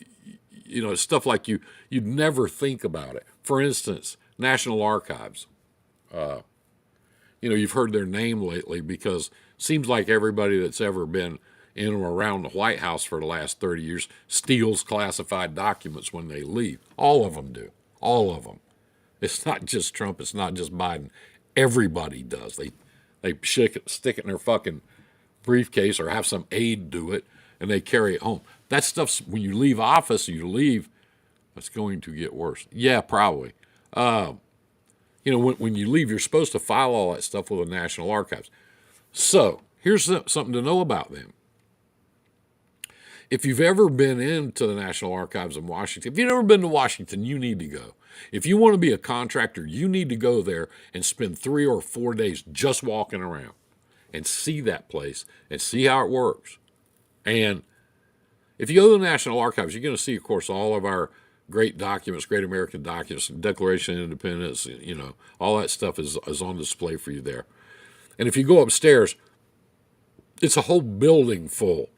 you'd never think about it. For instance, National Archives. You've heard their name lately because it seems like everybody that's ever been in or around the White House for the last 30 years steals classified documents when they leave. All of them do. All of them. It's not just Trump. It's not just Biden. Everybody does. They stick it in their fucking briefcase or have some aide do it, and they carry it home. That stuff's, when you leave office, you leave, it's going to get worse. Yeah, probably. When you leave, you're supposed to file all that stuff with the National Archives. So here's something to know about them. If you've ever been into the National Archives in Washington, if you've never been to Washington, you need to go. If you want to be a contractor, you need to go there and spend 3 or 4 days just walking around and see that place and see how it works. And if you go to the National Archives, you're going to see, of course, all of our great documents, great American documents, Declaration of Independence, all that stuff is on display for you there. And if you go upstairs, it's a whole building full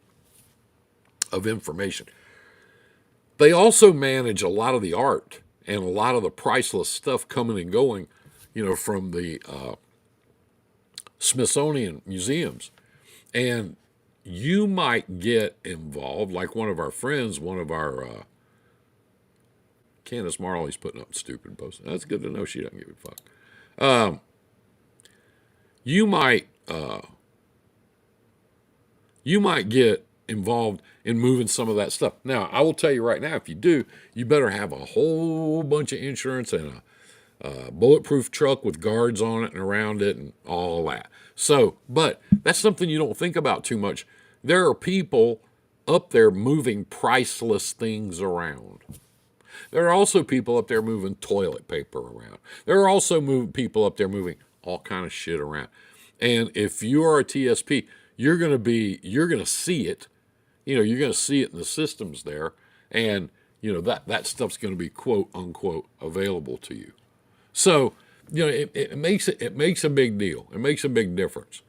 of information. They also manage a lot of the art and a lot of the priceless stuff coming and going, from the Smithsonian museums. And you might get involved, like one of our friends, Candace Marley's putting up stupid posts. That's good to know she doesn't give a fuck. You might get involved in moving some of that stuff. Now, I will tell you right now, if you do, you better have a whole bunch of insurance and a bulletproof truck with guards on it and around it and all that. So, but that's something you don't think about too much. There are people up there moving priceless things around. There are also people up there moving toilet paper around. There are also people up there moving all kind of shit around. And if you are a TSP, you're going to see it. You're going to see it in the systems there. And, that stuff's going to be quote unquote available to you. So, it makes a big deal. It makes a big difference.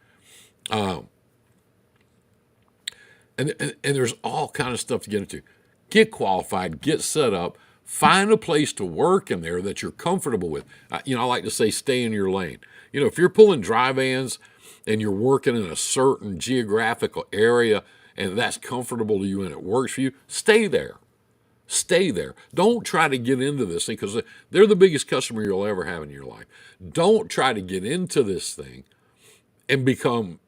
And there's all kind of stuff to get into. Get qualified, get set up, find a place to work in there that you're comfortable with. I like to say stay in your lane. If you're pulling dry vans and you're working in a certain geographical area and that's comfortable to you and it works for you, stay there. Stay there. Don't try to get into this thing because they're the biggest customer you'll ever have in your life. Don't try to get into this thing and become,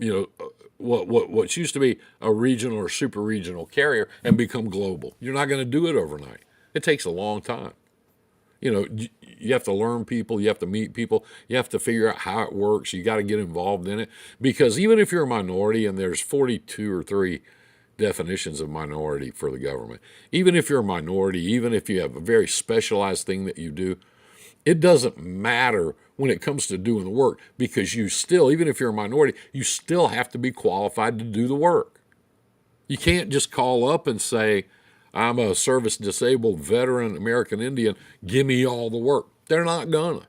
what used to be a regional or super regional carrier and become global. You're not going to do it overnight. It takes a long time. You have to learn people. You have to meet people. You have to figure out how it works. You got to get involved in it. Because even if you're a minority, and there's 42 or 3 definitions of minority for the government, even if you're a minority, even if you have a very specialized thing that you do, it doesn't matter when it comes to doing the work, because you still, even if you're a minority, you still have to be qualified to do the work. You can't just call up and say, I'm a service disabled veteran American Indian, give me all the work. They're not gonna.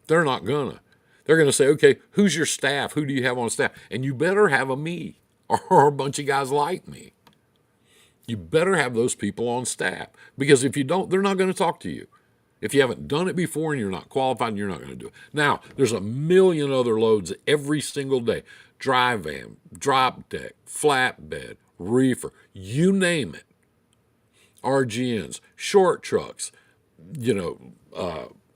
They're going to say, okay, who's your staff? Who do you have on staff? And you better have a me or a bunch of guys like me. You better have those people on staff, because if you don't, they're not going to talk to you. If you haven't done it before and you're not qualified, you're not going to do it. Now, there's a million other loads every single day. Dry van, drop deck, flatbed, reefer, you name it. RGNs, short trucks,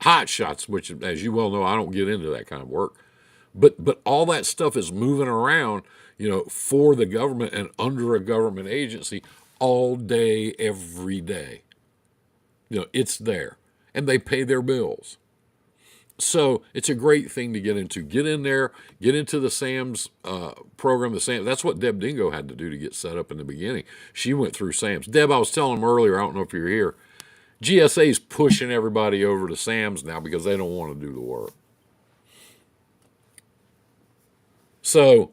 hot shots, which, as you well know, I don't get into that kind of work. But all that stuff is moving around, for the government and under a government agency all day, every day. It's there. And they pay their bills. So it's a great thing to get into. Get in there, get into the SAMS program. That's what Deb Dingo had to do to get set up in the beginning. She went through SAMS. Deb, I was telling them earlier, I don't know if you're here, GSA's pushing everybody over to SAMS now because they don't want to do the work. So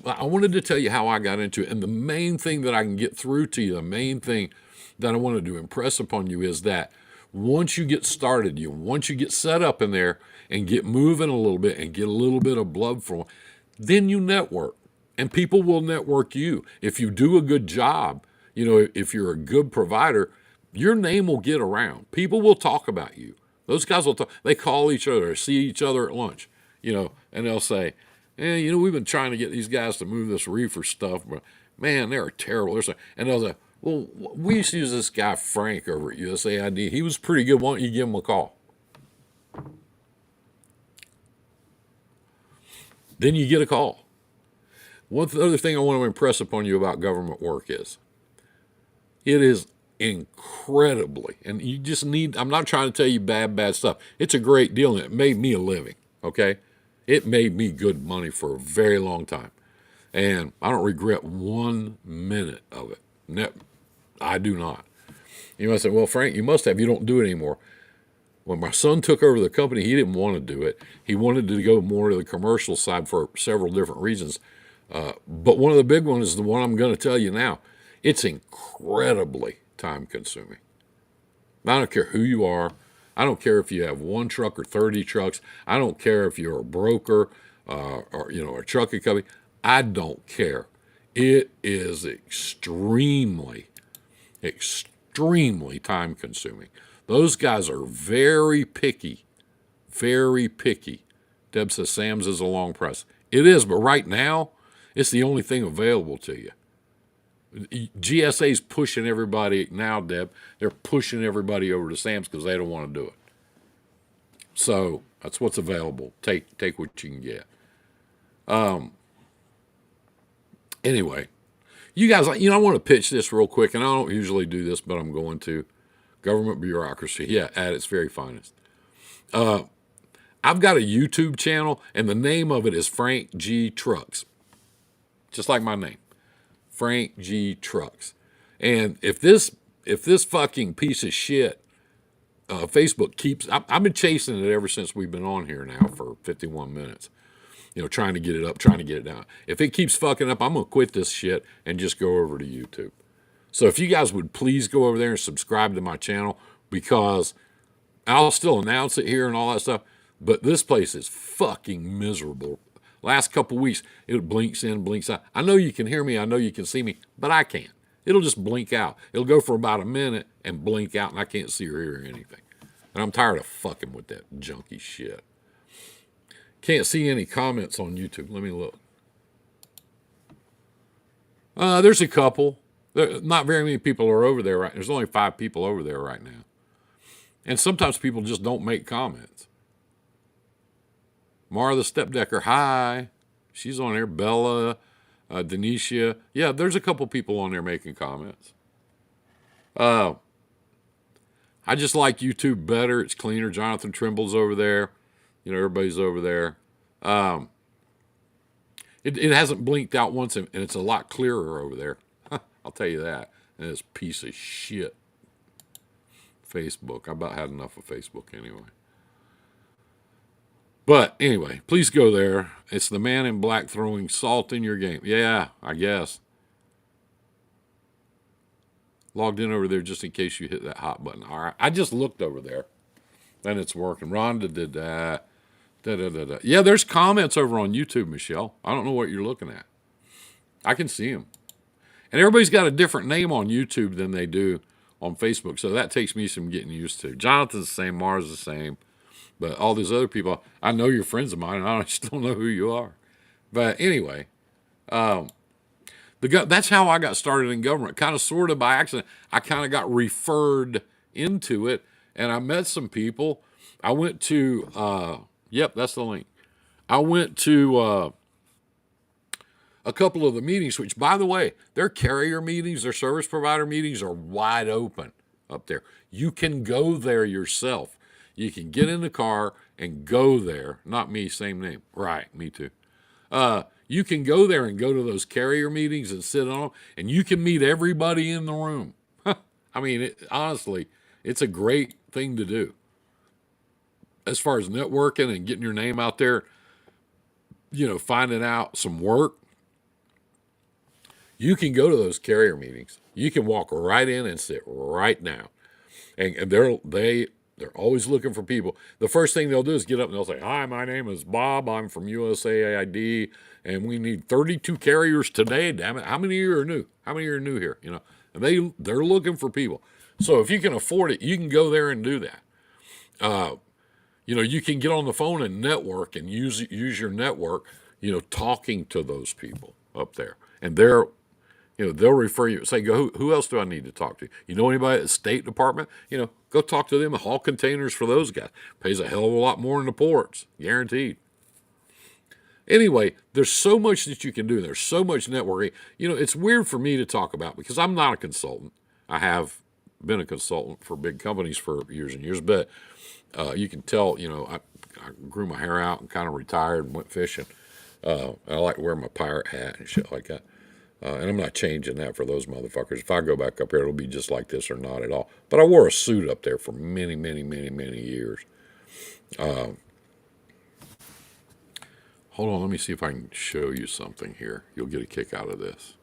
I wanted to tell you how I got into it. And the main thing that I can get through to you, the main thing that I wanted to impress upon you is that once you get started, once you get set up in there and get moving a little bit and get a little bit of blood flow, then you network. And people will network you. If you do a good job, if you're a good provider, your name will get around. People will talk about you. Those guys will talk. They call each other or see each other at lunch, and they'll say, we've been trying to get these guys to move this reefer stuff, but man, they're terrible. And they'll say, well, we used to use this guy Frank over at USAID. He was pretty good. Why don't you give him a call? Then you get a call. One other thing I want to impress upon you about government work is it is incredibly, and you just need, I'm not trying to tell you bad stuff. It's a great deal, and it made me a living, okay? It made me good money for a very long time. And I don't regret 1 minute of it. No, I do not. You might say, well, Frank, you must have. You don't do it anymore. When my son took over the company, he didn't want to do it. He wanted to go more to the commercial side for several different reasons. But one of the big ones is the one I'm going to tell you now. It's incredibly time consuming. I don't care who you are. I don't care if you have one truck or 30 trucks. I don't care if you're a broker or a trucking company. I don't care. It is extremely time consuming. Those guys are very picky, very picky. Deb says Sam's is a long press. It is, but right now, it's the only thing available to you. GSA's pushing everybody now, Deb. They're pushing everybody over to Sam's because they don't want to do it. So that's what's available. Take what you can get. Anyway, you guys, I want to pitch this real quick, and I don't usually do this, but I'm going to. Government bureaucracy, yeah, at its very finest. I've got a YouTube channel, and the name of it is Frank G. Trucks, just like my name, Frank G. Trucks. And if this fucking piece of shit, Facebook keeps, I've been chasing it ever since we've been on here now for 51 minutes. Trying to get it up, trying to get it down. If it keeps fucking up, I'm going to quit this shit and just go over to YouTube. So if you guys would please go over there and subscribe to my channel, because I'll still announce it here and all that stuff, but this place is fucking miserable. Last couple weeks, it blinks in, blinks out. I know you can hear me, I know you can see me, but I can't. It'll just blink out. It'll go for about a minute and blink out, and I can't see or hear anything. And I'm tired of fucking with that junky shit. Can't see any comments on YouTube. Let me look. There's a couple. Not very many people are over there, right? There's only 5 people over there right now. And sometimes people just don't make comments. Mara the Stepdecker, hi. She's on there. Bella, Denisha. Yeah, there's a couple people on there making comments. I just like YouTube better. It's cleaner. Jonathan Trimble's over there. Everybody's over there. It hasn't blinked out once, and it's a lot clearer over there. I'll tell you that. And this piece of shit Facebook. I about had enough of Facebook anyway. But anyway, please go there. It's the man in black throwing salt in your game. Yeah, I guess. Logged in over there just in case you hit that hot button. All right. I just looked over there, and it's working. Rhonda did that. Yeah, there's comments over on YouTube, Michelle. I don't know what you're looking at. I can see them. And everybody's got a different name on YouTube than they do on Facebook, so that takes me some getting used to. Jonathan's the same, Mars the same, but all these other people, I know you're friends of mine, and I just don't know who you are. But anyway, that's how I got started in government, kind of sort of by accident. I kind of got referred into it, and I met some people. I went to, yep, that's the link. I went to a couple of the meetings, which, by the way, their carrier meetings, their service provider meetings are wide open up there. You can go there yourself. You can get in the car and go there. Not me, same name. Right, me too. You can go there and go to those carrier meetings and sit on them, and you can meet everybody in the room. I mean, honestly, it's a great thing to do. As far as networking and getting your name out there, finding out some work, you can go to those carrier meetings. You can walk right in and sit right down. And they're always looking for people. The first thing they'll do is get up and they'll say, hi, my name is Bob. I'm from USAID, and we need 32 carriers today. Damn it. How many of you are new? How many of you are new here? And they're looking for people. So if you can afford it, you can go there and do that. You can get on the phone and network and use your network, talking to those people up there. And they'll refer you, say, go, who else do I need to talk to? You know anybody at the State Department? Go talk to them and haul containers for those guys. Pays a hell of a lot more in the ports, guaranteed. Anyway, there's so much that you can do. There's so much networking. It's weird for me to talk about because I'm not a consultant. I have been a consultant for big companies for years and years, but you can tell, I grew my hair out and kind of retired and went fishing. I like to wear my pirate hat and shit like that. And I'm not changing that for those motherfuckers. If I go back up here, it'll be just like this or not at all. But I wore a suit up there for many, many, many, many years. Hold on, let me see if I can show you something here. You'll get a kick out of this.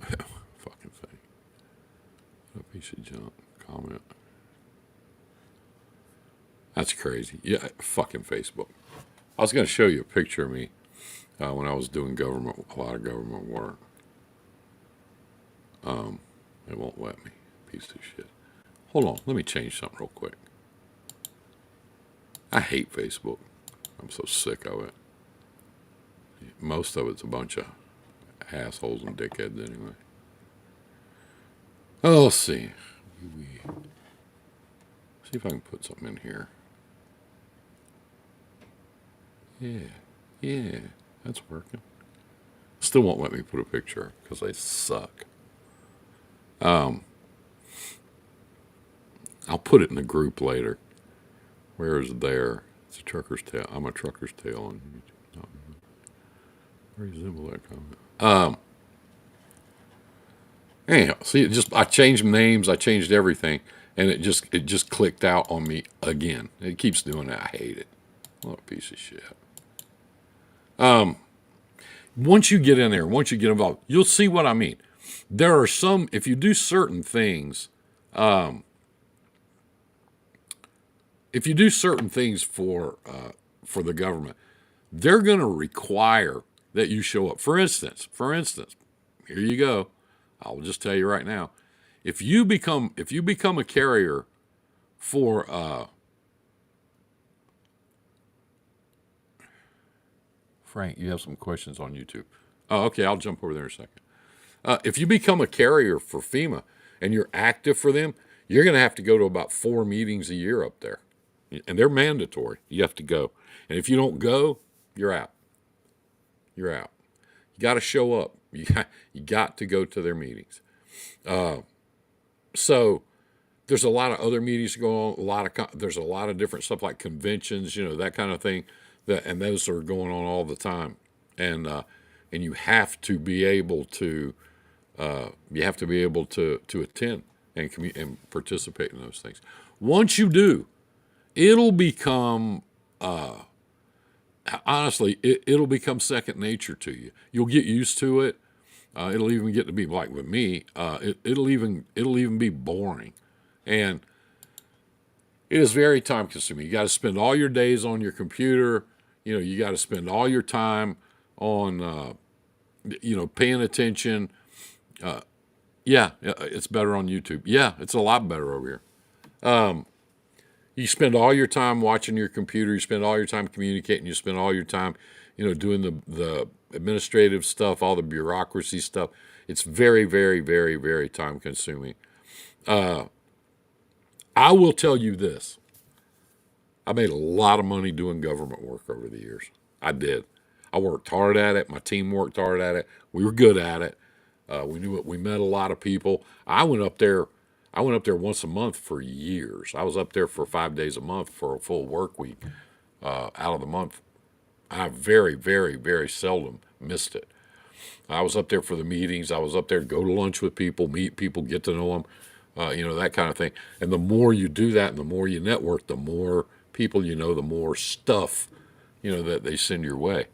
Fucking thing. A piece of junk. Comment. That's crazy. Yeah, fucking Facebook. I was going to show you a picture of me when I was doing a lot of government work. It won't let me. Piece of shit. Hold on, let me change something real quick. I hate Facebook. I'm so sick of it. Most of it's a bunch of assholes and dickheads anyway. Oh, let's see. See if I can put something in here. Yeah, that's working. Still won't let me put a picture because they suck. I'll put it in the group later. Where is there? It's a trucker's tale. I'm a trucker's tale on YouTube. Resemble that comment. Anyhow, see, I changed names, I changed everything, and it just clicked out on me again. It keeps doing that. I hate it. What a piece of shit. Once you get in there, once you get involved, you'll see what I mean. There are some, if you do certain things, if you do certain things for the government, they're going to require that you show up. For instance, here you go. I'll just tell you right now. If you become a carrier for Frank, you have some questions on YouTube. Oh, okay, I'll jump over there in a second. If you become a carrier for FEMA and you're active for them, you're going to have to go to about 4 meetings a year up there. And they're mandatory. You have to go. And if you don't go, you're out. You're out. You got to show up. You got to go to their meetings. So there's a lot of other meetings going on. There's a lot of different stuff like conventions, that kind of thing. And those are going on all the time. And you have to be able to attend and participate in those things. Once you do, it'll become honestly, it'll become second nature to you. You'll get used to it. It'll even get to be like with me. It'll even be boring, and it is very time consuming. You got to spend all your days on your computer. You got to spend all your time on paying attention. Yeah, it's better on YouTube. Yeah, it's a lot better over here. You spend all your time watching your computer. You spend all your time communicating. You spend all your time, doing the administrative stuff, all the bureaucracy stuff. It's very, very, very, very time consuming. I will tell you this. I made a lot of money doing government work over the years. I did. I worked hard at it. My team worked hard at it. We were good at it. We knew it. We met a lot of people. I went up there once a month for years. I was up there for 5 days a month for a full work week out of the month. I very, very, very seldom missed it. I was up there for the meetings. I was up there to go to lunch with people, meet people, get to know them, that kind of thing. And the more you do that and the more you network, the more people the more stuff, that they send your way.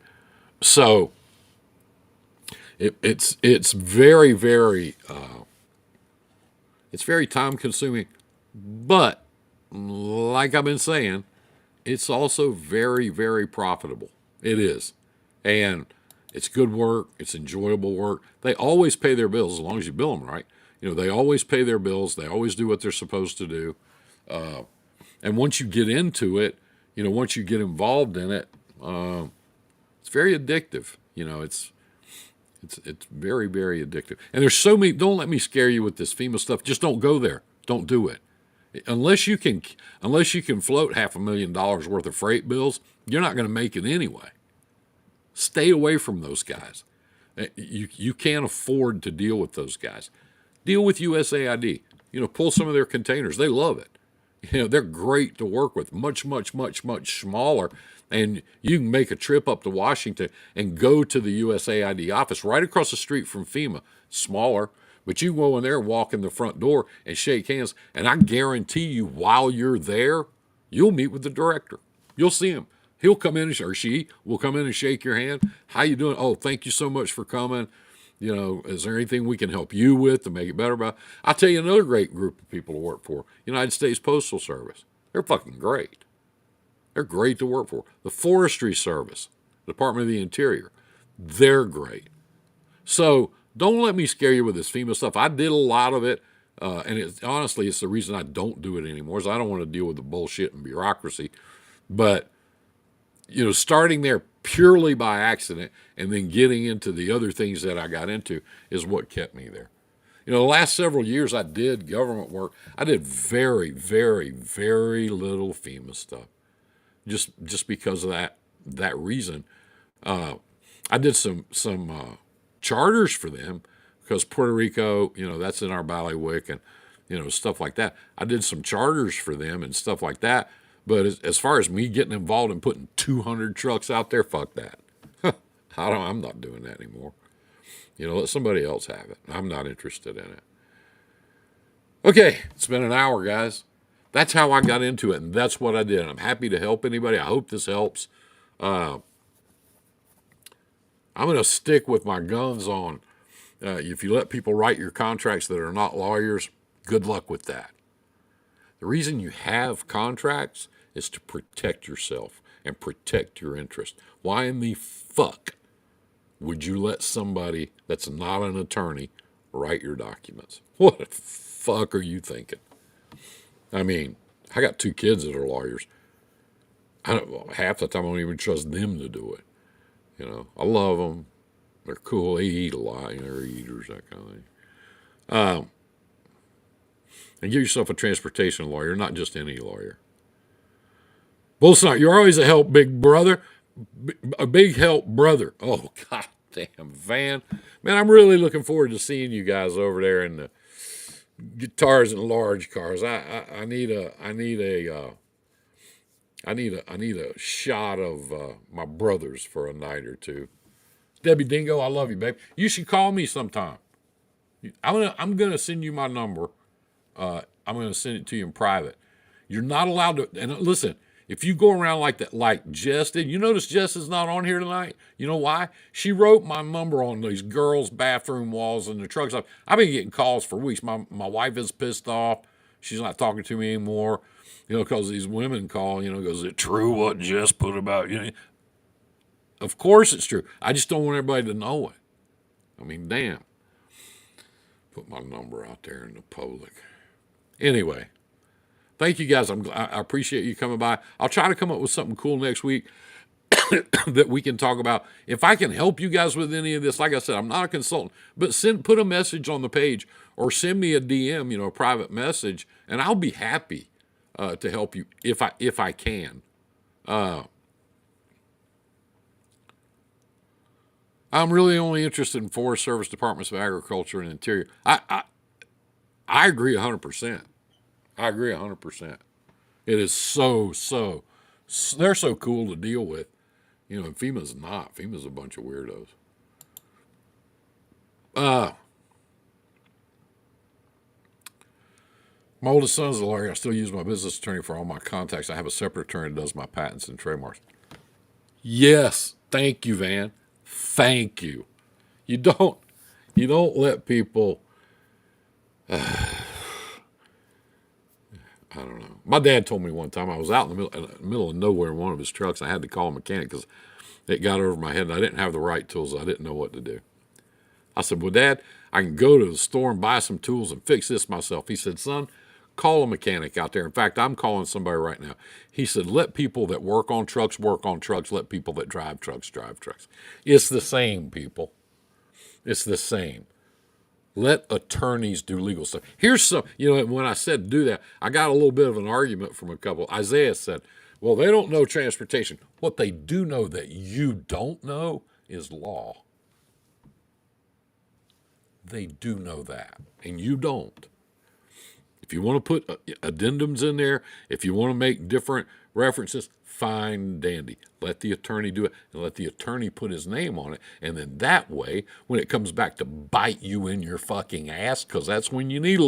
So it's very, very... it's very time consuming, but like I've been saying, it's also very, very profitable. It is. And it's good work. It's enjoyable work. They always pay their bills as long as you bill them right. They always pay their bills. They always do what they're supposed to do. And once you get into it, once you get involved in it, it's very addictive. It's very, very addictive. And there's so many, don't let me scare you with this FEMA stuff. Just don't go there. Don't do it. Unless you can, unless you can float $500,000 worth of freight bills, you're not going to make it anyway. Stay away from those guys. You can't afford to deal with those guys. Deal with USAID. Pull some of their containers. They love it. They're great to work with. Much, much, much, much smaller. And you can make a trip up to Washington and go to the USAID office right across the street from FEMA. Smaller, but you can go in there, walk in the front door, and shake hands. And I guarantee you, while you're there, you'll meet with the director. You'll see him. He'll come in, or she will come in and shake your hand. How you doing? Oh, thank you so much for coming. Is there anything we can help you with to make it better? I'll tell you another great group of people to work for. United States Postal Service. They're fucking great. They're great to work for. The Forestry Service, Department of the Interior. They're great. So don't let me scare you with this FEMA stuff. I did a lot of it. And honestly, it's the reason I don't do it anymore is I don't want to deal with the bullshit and bureaucracy. But starting there purely by accident and then getting into the other things that I got into is what kept me there. The last several years I did government work. I did very, very, very little FEMA stuff, just because of that reason. I did some charters for them because Puerto Rico, that's in our bailiwick and stuff like that. I did some charters for them and stuff like that. But as far as me getting involved in putting 200 trucks out there, fuck that. I'm not doing that anymore. Let somebody else have it. I'm not interested in it. Okay, it's been an hour, guys. That's how I got into it, and that's what I did. I'm happy to help anybody. I hope this helps. I'm going to stick with my guns on if you let people write your contracts that are not lawyers, good luck with that. The reason you have contracts is to protect yourself and protect your interest. Why in the fuck would you let somebody that's not an attorney write your documents? What the fuck are you thinking? I mean, I got 2 kids that are lawyers. Half the time I don't even trust them to do it. I love them. They're cool. They eat a lot. They're eaters, that kind of thing. And give yourself a transportation lawyer, not just any lawyer. Bullseye, you're always a help, big brother. A big help, brother. Oh, goddamn, Van. Man, I'm really looking forward to seeing you guys over there in the guitars and large cars. I need a shot of my brothers for a night or two. Debbie Dingo, I love you, babe. You should call me sometime. I'm gonna send you my number. I'm going to send it to you in private. You're not allowed to. And listen, if you go around like that, like Jess did, you notice Jess is not on here tonight. You know why? She wrote my number on these girls' bathroom walls in the trucks. I've been getting calls for weeks. My wife is pissed off. She's not talking to me anymore. Because these women call. Is it true what Jess put about you? Of course it's true. I just don't want everybody to know it. I mean, damn. Put my number out there in the public. Anyway, thank you guys. I appreciate you coming by. I'll try to come up with something cool next week that we can talk about. If I can help you guys with any of this, like I said, I'm not a consultant, but put a message on the page or send me a DM, a private message, and I'll be happy to help you if I can. I'm really only interested in Forest Service, Departments of Agriculture, and Interior. I agree 100%. I agree 100%. It is so, they're so cool to deal with. And FEMA's not. FEMA's a bunch of weirdos. My oldest son's a lawyer. I still use my business attorney for all my contacts. I have a separate attorney that does my patents and trademarks. Yes. Thank you, Van. Thank you. You don't let people... I don't know. My dad told me one time I was out in the middle of nowhere in one of his trucks. I had to call a mechanic because it got over my head and I didn't have the right tools. I didn't know what to do. I said, well, Dad, I can go to the store and buy some tools and fix this myself. He said, son, call a mechanic out there. In fact, I'm calling somebody right now. He said, let people that work on trucks. Let people that drive trucks. It's the same, people. It's the same. Let attorneys do legal stuff. Here's some, when I said do that, I got a little bit of an argument from a couple. Isaiah said, well, they don't know transportation. What they do know that you don't know is law. They do know that, and you don't. If you want to put addendums in there, if you want to make different references, fine, dandy. Let the attorney do it, and let the attorney put his name on it. And then that way, when it comes back to bite you in your fucking ass, because that's when you need a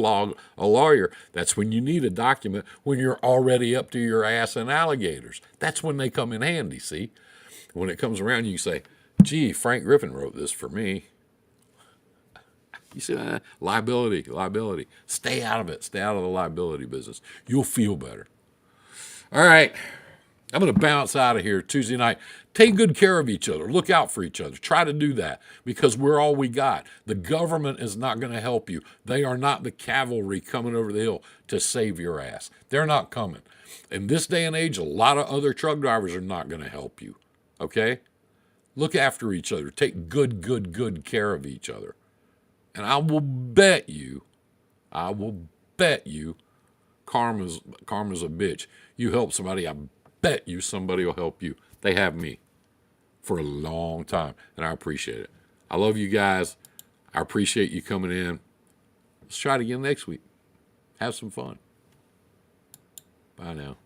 lawyer, that's when you need a document, when you're already up to your ass in alligators. That's when they come in handy, see? When it comes around, you say, gee, Frank Griffin wrote this for me. You say, liability. Stay out of it. Stay out of the liability business. You'll feel better. All right. I'm going to bounce out of here Tuesday night. Take good care of each other. Look out for each other. Try to do that because we're all we got. The government is not going to help you. They are not the cavalry coming over the hill to save your ass. They're not coming. In this day and age, a lot of other truck drivers are not going to help you. Okay? Look after each other. Take good care of each other. And I will bet you, karma's a bitch. You help somebody, I bet you somebody will help you. They have me for a long time, and I appreciate it. I love you guys. I appreciate you coming in. Let's try it again next week. Have some fun. Bye now.